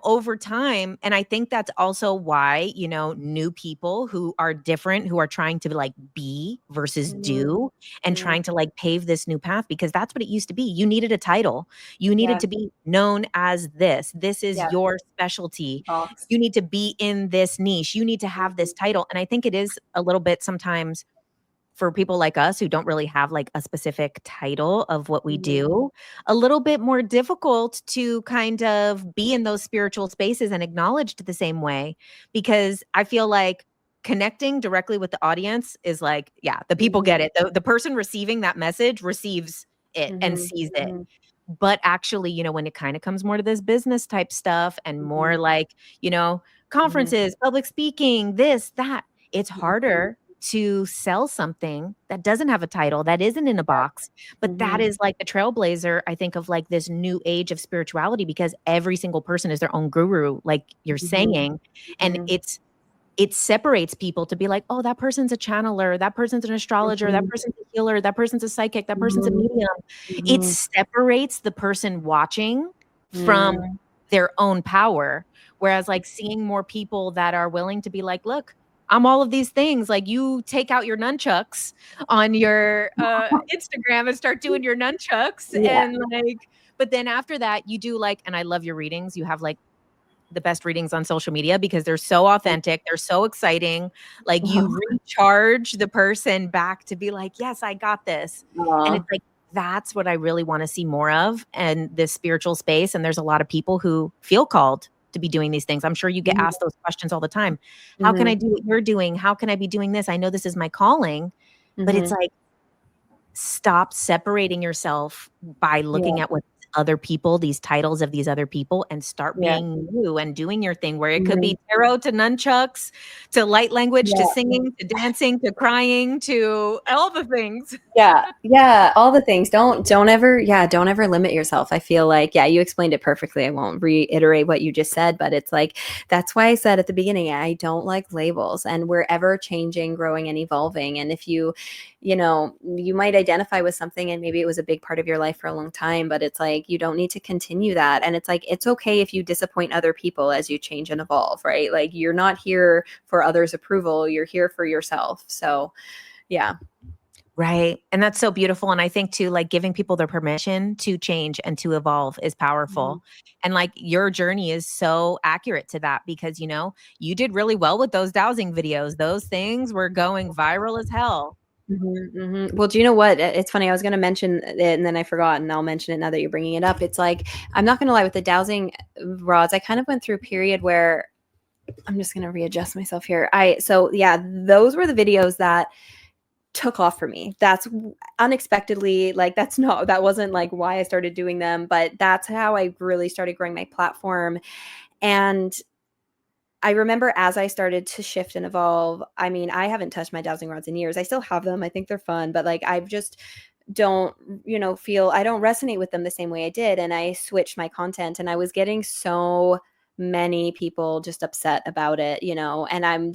over time, and I think that's also why, new people who are different, who are trying to, like, be versus Mhm. do, and Mhm. trying to, like, pave this new path, because that's what it used to be. You needed a title. You needed Yeah. to be known as this. This is Yeah. your specialty. Box. You need to be in this niche. You need to have Mhm. this title. And I think it is a little bit sometimes, for people like us who don't really have like a specific title of what we Mhm. do, a little bit more difficult to kind of be in those spiritual spaces and acknowledged the same way. Because I feel like connecting directly with the audience is like, yeah, the people Mhm. get it. The person receiving that message receives it and Mhm. sees it. Mhm. But actually, when it kind of comes more to this business type stuff and Mhm. more like, conferences, public speaking, this, that. It's harder to sell something that doesn't have a title, that isn't in a box, but that is like the trailblazer, I think, of like this new age of spirituality, because every single person is their own guru, like you're saying. And it separates people to be like, oh, that person's a channeler, that person's an astrologer, that person's a healer, that person's a psychic, that person's a medium. It separates the person watching from their own power. Whereas like seeing more people that are willing to be like, look, I'm all of these things. Like, you take out your nunchucks on your Instagram and start doing your nunchucks. Yeah. And like, but then after that you do like, and I love your readings. You have like the best readings on social media because they're so authentic. They're so exciting. Like, you recharge the person back to be like, yes, I got this. And it's like, that's what I really want to see more of in this spiritual space. And there's a lot of people who feel called to be doing these things. I'm sure you get asked those questions all the time. How can I do what you're doing? How can I be doing this? I know this is my calling, but it's like, stop separating yourself by looking at what other people, these titles of these other people, and start being you and doing your thing, where it could be tarot to nunchucks to light language to singing to dancing to crying to all the things. Yeah, all the things. Don't ever limit yourself. I feel like, you explained it perfectly. I won't reiterate what you just said, but it's like, that's why I said at the beginning, I don't like labels, and we're ever changing, growing, and evolving. And if you might identify with something and maybe it was a big part of your life for a long time, but it's like, you don't need to continue that. And it's like, it's okay if you disappoint other people as you change and evolve, right? Like, you're not here for others' approval. You're here for yourself. So yeah. Right. And that's so beautiful. And I think too, like, giving people their permission to change and to evolve is powerful. And like, your journey is so accurate to that, because, you did really well with those dowsing videos. Those things were going viral as hell. Well, do you know what? It's funny. I was going to mention it and then I forgot, and I'll mention it now that you're bringing it up. It's like, I'm not going to lie, with the dowsing rods, I kind of went through a period where I'm just going to readjust myself here. Those were the videos that took off for me. That's unexpectedly, like, that wasn't like why I started doing them, but that's how I really started growing my platform. And I remember as I started to shift and evolve, I mean, I haven't touched my dowsing rods in years. I still have them. I think they're fun, but like, I just don't, feel, I don't resonate with them the same way I did. And I switched my content, and I was getting so many people just upset about it, and I'm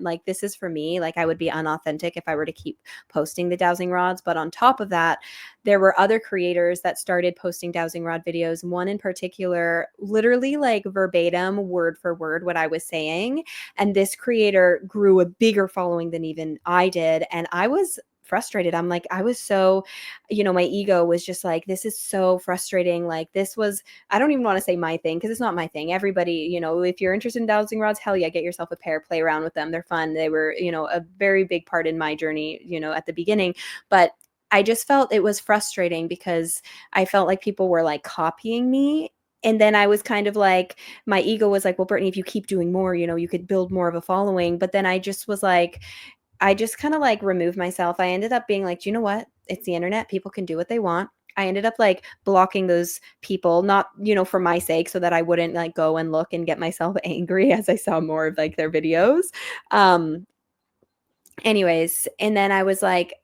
like, this is for me. Like, I would be unauthentic if I were to keep posting the dowsing rods. But on top of that, there were other creators that started posting dowsing rod videos. One in particular, literally like verbatim, word for word, what I was saying. And this creator grew a bigger following than even I did. And I was frustrated. I'm like, I was so, my ego was just like, this is so frustrating. Like, this was, I don't even want to say my thing, because it's not my thing. Everybody, if you're interested in dowsing rods, hell yeah, get yourself a pair, play around with them. They're fun. They were, a very big part in my journey, at the beginning. But I just felt it was frustrating because I felt like people were like copying me. And then I was kind of like, my ego was like, well, Brittany, if you keep doing more, you could build more of a following. But then I just was like, I just kind of like removed myself. I ended up being like, do you know what? It's the internet. People can do what they want. I ended up like blocking those people, not, for my sake, so that I wouldn't like go and look and get myself angry as I saw more of like their videos. Anyways, and then I was like,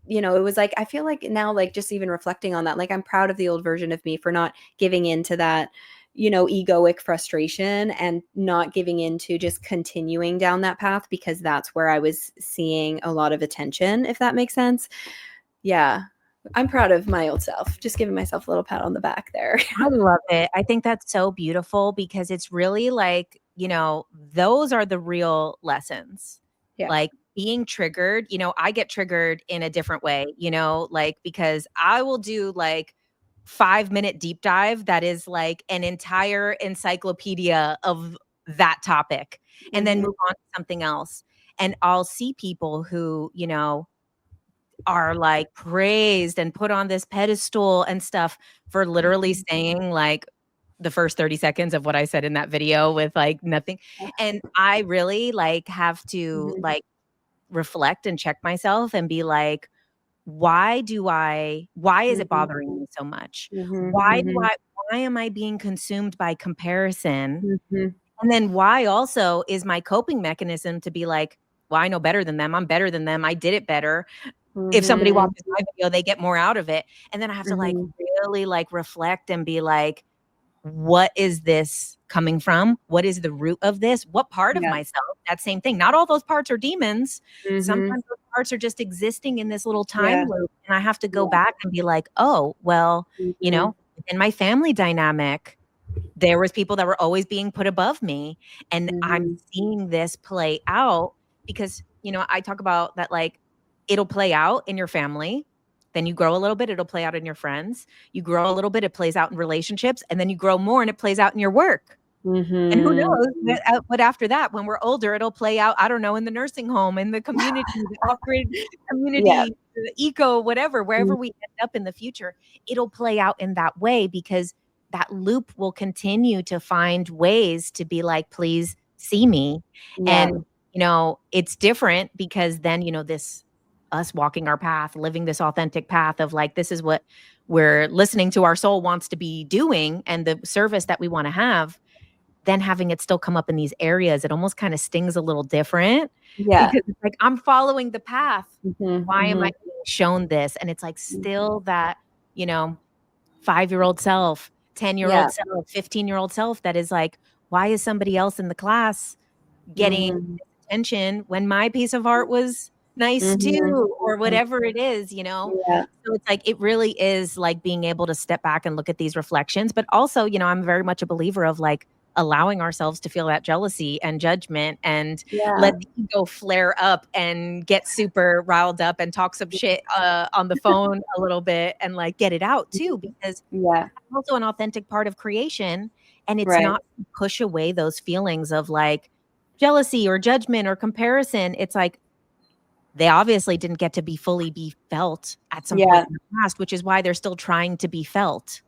it was like, I feel like now, like, just even reflecting on that, like, I'm proud of the old version of me for not giving into that, egoic frustration, and not giving into just continuing down that path, because that's where I was seeing a lot of attention, if that makes sense. Yeah. I'm proud of my old self. Just giving myself a little pat on the back there. I love it. I think that's so beautiful, because it's really like, those are the real lessons. Yeah. Like, being triggered, I get triggered in a different way, like, because I will do like 5-minute deep dive that is like an entire encyclopedia of that topic, and then move on to something else. And I'll see people who, are like praised and put on this pedestal and stuff for literally saying like the first 30 seconds of what I said in that video with like nothing. And I really like have to like reflect and check myself and be like, why is it bothering me so much? Why am I being consumed by comparison And then why also is my coping mechanism to be like, well, I know better than them. I'm better than them. I did it better. If somebody Mhm. watches my video, they get more out of it. And then I have to like Mhm. really like reflect and be like, what is this coming from? What is the root of this? What part of Yeah. myself? That same thing. Not all those parts are demons. Mhm. Sometimes those parts are just existing in this little time Yeah. loop. And I have to go Yeah. back and be like, oh, well, you Mhm. know, in my family dynamic, there was people that were always being put above me. And I'm Mhm. seeing this play out because, I talk about that like it'll play out in your family. Then you grow a little bit, it'll play out in your friends. You grow a little bit, it plays out in relationships. And then you grow more and it plays out in your work. And who Mhm. knows? But after that, when we're older, it'll play out, I don't know, in the nursing home, in the community, the off-grid Yeah. community, the eco, whatever, wherever we end up in the future, it'll play out in that way because that loop will continue to find ways to be like, please see me. Yeah. And, it's different because then, this us walking our path, living this authentic path of like, this is what we're listening to our soul wants to be doing and the service that we want to have, then having it still come up in these areas, it almost kind of stings a little different Yeah. because it's like, I'm following the path. Mhm. Why am I Mhm. being shown this? And it's like Mhm. still that, you know, 5-year-old self, 10-year-old Yeah. self, 15-year-old self that is like, why is somebody else in the class getting Mhm. attention when my piece of art was nice Mhm. too, or Mhm. whatever it is. Yeah. So it's like, it really is like being able to step back and look at these reflections. But also, I'm very much a believer of like allowing ourselves to feel that jealousy and judgment and Yeah. let the ego flare up and get super riled up and talk some shit on the phone a little bit and like get it out too, because Yeah. that's also an authentic part of creation. And it's Right. not to push away those feelings of like jealousy or judgment or comparison. It's like they obviously didn't get to be felt at some Yeah. point in the past, which is why they're still trying to be felt.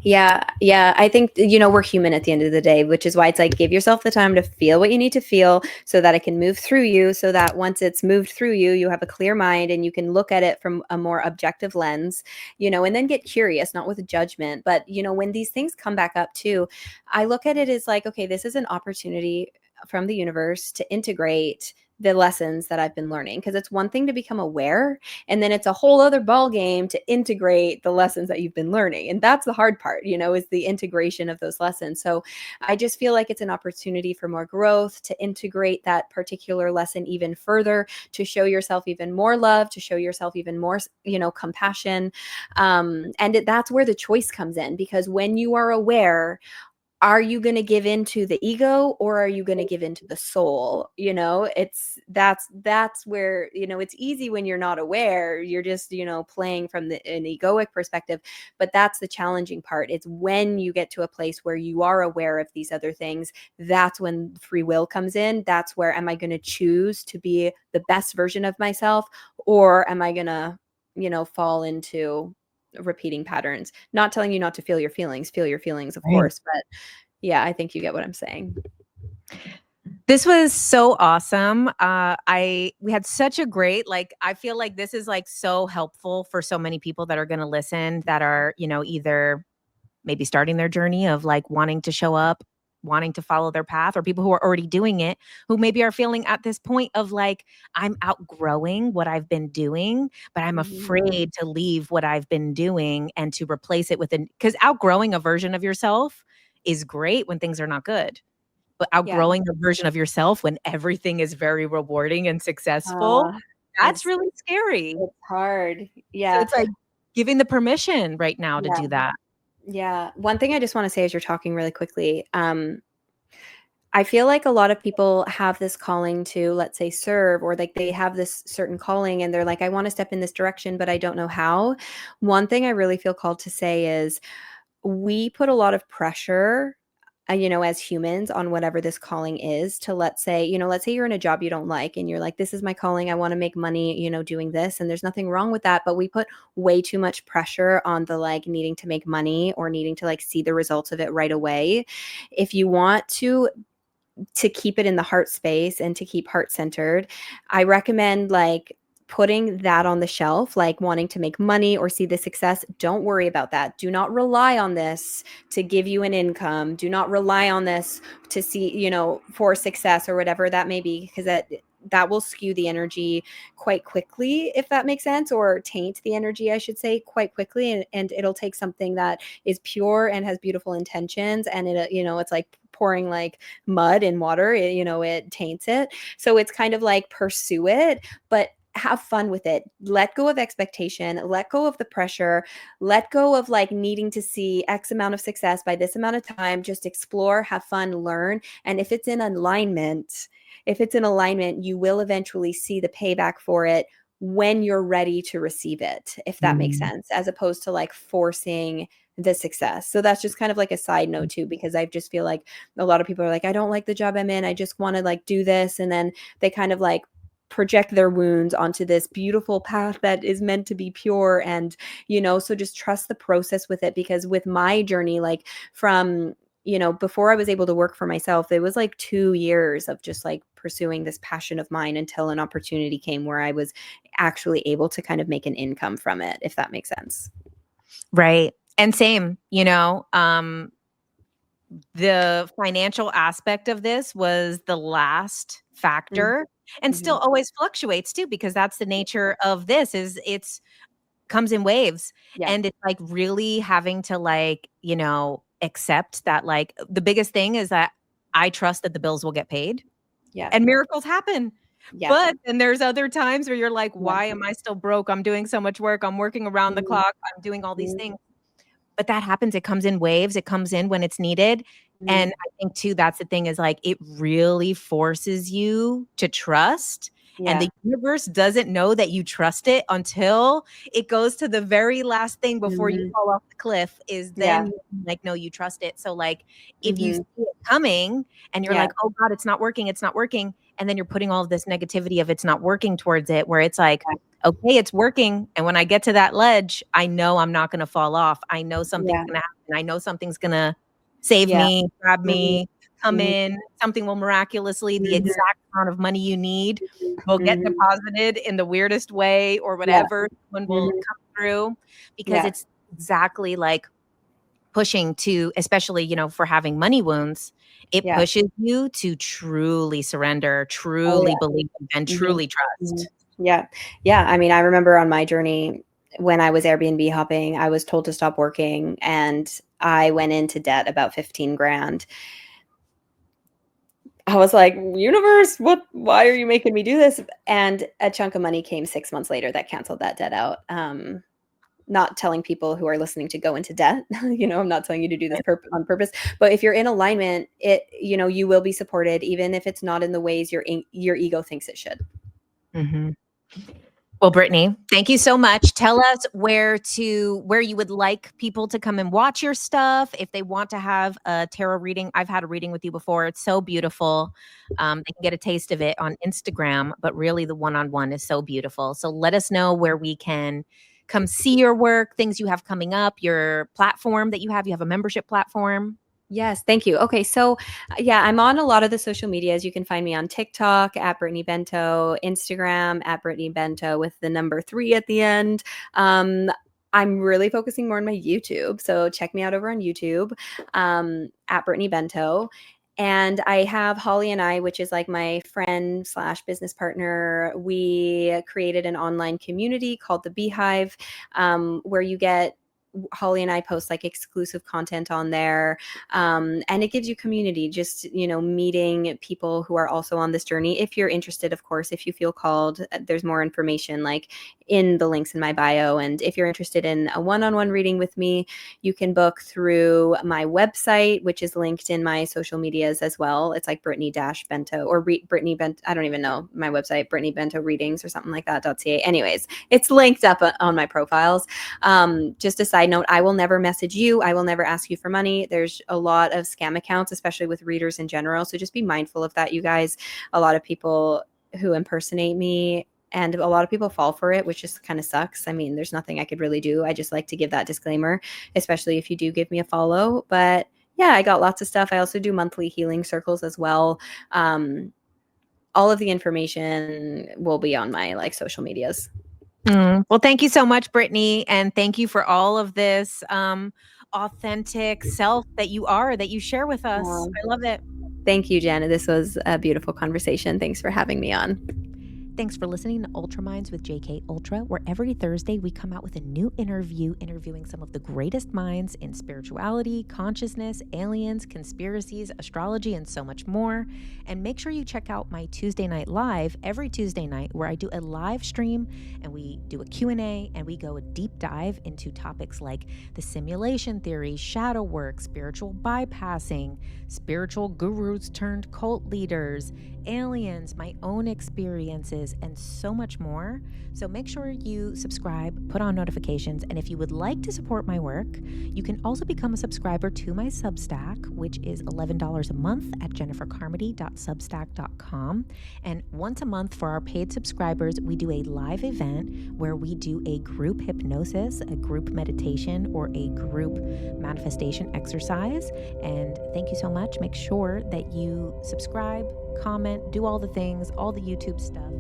Yeah, yeah. I think, we're human at the end of the day, which is why it's like give yourself the time to feel what you need to feel so that it can move through you, so that once it's moved through you, you have a clear mind and you can look at it from a more objective lens, and then get curious, not with judgment. But, when these things come back up too, I look at it as like, okay, this is an opportunity from the universe to integrate the lessons that I've been learning, because it's one thing to become aware, and then it's a whole other ball game to integrate the lessons that you've been learning. And that's the hard part, is the integration of those lessons. So I just feel like it's an opportunity for more growth, to integrate that particular lesson even further, to show yourself even more love, to show yourself even more, compassion. And that's where the choice comes in, because when you are aware, are you going to give in to the ego, or are you going to give in to the soul? That's where, it's easy when you're not aware, you're just, playing from an egoic perspective. But that's the challenging part. It's when you get to a place where you are aware of these other things, that's when free will comes in. That's where, am I going to choose to be the best version of myself, or am I going to, fall into repeating patterns? Not telling you not to feel your feelings, of Right. course, but yeah, I think you get what I'm saying. This was so awesome. We had such a great, like, I feel like this is like so helpful for so many people that are going to listen, that are, either maybe starting their journey of like wanting to show up, wanting to follow their path, or people who are already doing it, who maybe are feeling at this point of like, I'm outgrowing what I've been doing, but I'm Mhm. afraid to leave what I've been doing and to replace it with because outgrowing a version of yourself is great when things are not good. But Yeah. outgrowing the version of yourself when everything is very rewarding and successful, Uh, that's it's really scary. it's hard. So Yeah. it's like giving the permission right now to Yeah. do that. Yeah. One thing I just wanna say as you're talking really quickly, I feel like a lot of people have this calling to, let's say, serve, or like they have this certain calling and they're like, I want to step in this direction, but I don't know how. One thing I really feel called to say is, we put a lot of pressure, as humans, on whatever this calling is, to, let's say you're in a job you don't like and you're like, this is my calling, I want to make money, doing this. And there's nothing wrong with that. But we put way too much pressure on the like needing to make money or needing to like see the results of it right away. If you want to keep it in the heart space and to keep heart centered, I recommend like putting that on the shelf, like wanting to make money or see the success, don't worry about that. Do not rely on this to give you an income. Do not rely on this to see, you know, for success or whatever that may be, because that will skew the energy quite quickly, if that makes sense, or taint the energy, I should say, quite quickly. And it'll take something that is pure and has beautiful intentions, and it, you know, it's like pouring like mud in water, you know, it taints it. So it's kind of like pursue it, but have fun with it. Let go of expectation, let go of the pressure, let go of like needing to see X amount of success by this amount of time. Just explore, have fun, learn. And if it's in alignment, you will eventually see the payback for it when you're ready to receive it, if that makes sense, as opposed to like forcing the success. So that's just kind of like a side note too, because I just feel like a lot of people are like, I don't like the job I'm in, I just want to like do this, and then they kind of like project their wounds onto this beautiful path that is meant to be pure. And, you know, so just trust the process with it, because with my journey, like from, you know, before I was able to work for myself, it was like 2 years of just like pursuing this passion of mine until an opportunity came where I was actually able to kind of make an income from it, if that makes sense. Right. And same, you know, the financial aspect of this was the last factor, and still Mm-hmm. always fluctuates too, because that's the nature of this, is it's comes in waves. Yeah. And it's like really having to like, you know, accept that, like, the biggest thing is that I trust that the bills will get paid Yeah. and miracles happen. Yeah. But then there's other times where you're like, Yeah. why am I still broke? I'm doing so much work. I'm working around the clock. I'm doing all these things. But that happens. It comes in waves. It comes in when it's needed. Mm-hmm. And I think too, that's the thing, is like, it really forces you to trust. And Yeah. the universe doesn't know that you trust it until it goes to the very last thing before you Mm-hmm. fall off the cliff, is then Yeah. you like, no, you trust it. So like, if you see Mm-hmm. it coming and you're Yeah. like, oh God, it's not working. It's not working. And then you're putting all of this negativity of it's not working towards it, where it's like, okay, it's working. And when I get to that ledge, I know I'm not going to fall off. I know something's Yeah. going to happen. I know something's going to save Yeah. me, grab Mhm, me, come mhm, in. Something will miraculously, the mhm, exact amount of money you need will get mhm. deposited in the weirdest way or Yeah. whatever. Someone will Mhm. come through, because Yeah. it's exactly like pushing to, especially, you know, for having money wounds, it Yeah. pushes you to truly surrender, Oh, truly believe, and yeah. Mhm, truly mhm. trust. Yeah. Yeah, I mean, I remember on my journey when I was Airbnb hopping, I was told to stop working, and I went into debt about 15 grand. I was like, "Universe, what why are you making me do this?" And a chunk of money came 6 months later that canceled that debt out. Not telling people who are listening to go into debt. You know, I'm not telling you to do this on purpose, but if you're in alignment, it, you know, you will be supported, even if it's not in the ways your ego thinks it should. Mhm. Well, Brittany, thank you so much. Tell us where you would like people to come and watch your stuff. If they want to have a tarot reading, I've had a reading with you before. It's so beautiful. They can get a taste of it on Instagram, but really the one-on-one is so beautiful. So let us know where we can come see your work, things you have coming up, your platform that you have. You have a membership platform. Yes, thank you. Okay, so yeah, I'm on a lot of the social medias. You can find me on TikTok at Brittany Bento, Instagram at Brittany Bento with the number 3 at the end. Um, I'm really focusing more on my YouTube, so check me out over on YouTube at Brittany Bento. And I have Holly and I, which is like my friend slash business partner. We created an online community called the Beehive, where you get Holly and I post like exclusive content on there, and it gives you community, just, you know, meeting people who are also on this journey. If you're interested, of course, if you feel called, there's more information like in the links in my bio. And if you're interested in a one-on-one reading with me, you can book through my website, which is linked in my social medias as well. It's like Brittany-Bento or Brittany Bento. I don't even know my website, Brittany Bento Readings or something like that .ca. Anyways, it's linked up on my profiles. Just a side note, I will never message you. I will never ask you for money. There's a lot of scam accounts, especially with readers in general. So just be mindful of that, you guys. A lot of people who impersonate me, and a lot of people fall for it, which just kind of sucks. I mean, there's nothing I could really do. I just like to give that disclaimer, especially if you do give me a follow. But yeah, I got lots of stuff. I also do monthly healing circles as well. all of the information will be on my like social medias. Well, thank you so much, Brittany. And thank you for all of this authentic self that you share with us. I love it. Thank you, Jenna. This was a beautiful conversation. Thanks for having me on. Thanks for listening to Ultra Minds with JK Ultra, where every Thursday we come out with a new interviewing some of the greatest minds in spirituality, consciousness, aliens, conspiracies, astrology, and so much more. And make sure you check out my Tuesday night live every Tuesday night, where I do a live stream and we do a Q&A and we go a deep dive into topics like the simulation theory, shadow work, spiritual bypassing, spiritual gurus turned cult leaders, aliens, my own experiences, and so much more. So make sure you subscribe, put on notifications, and if you would like to support my work, you can also become a subscriber to my Substack, which is $11 a month at jennifercarmody.substack.com. And once a month for our paid subscribers, we do a live event where we do a group hypnosis, a group meditation, or a group manifestation exercise. And thank you so much. Make sure that you subscribe, comment, do all the things, all the YouTube stuff.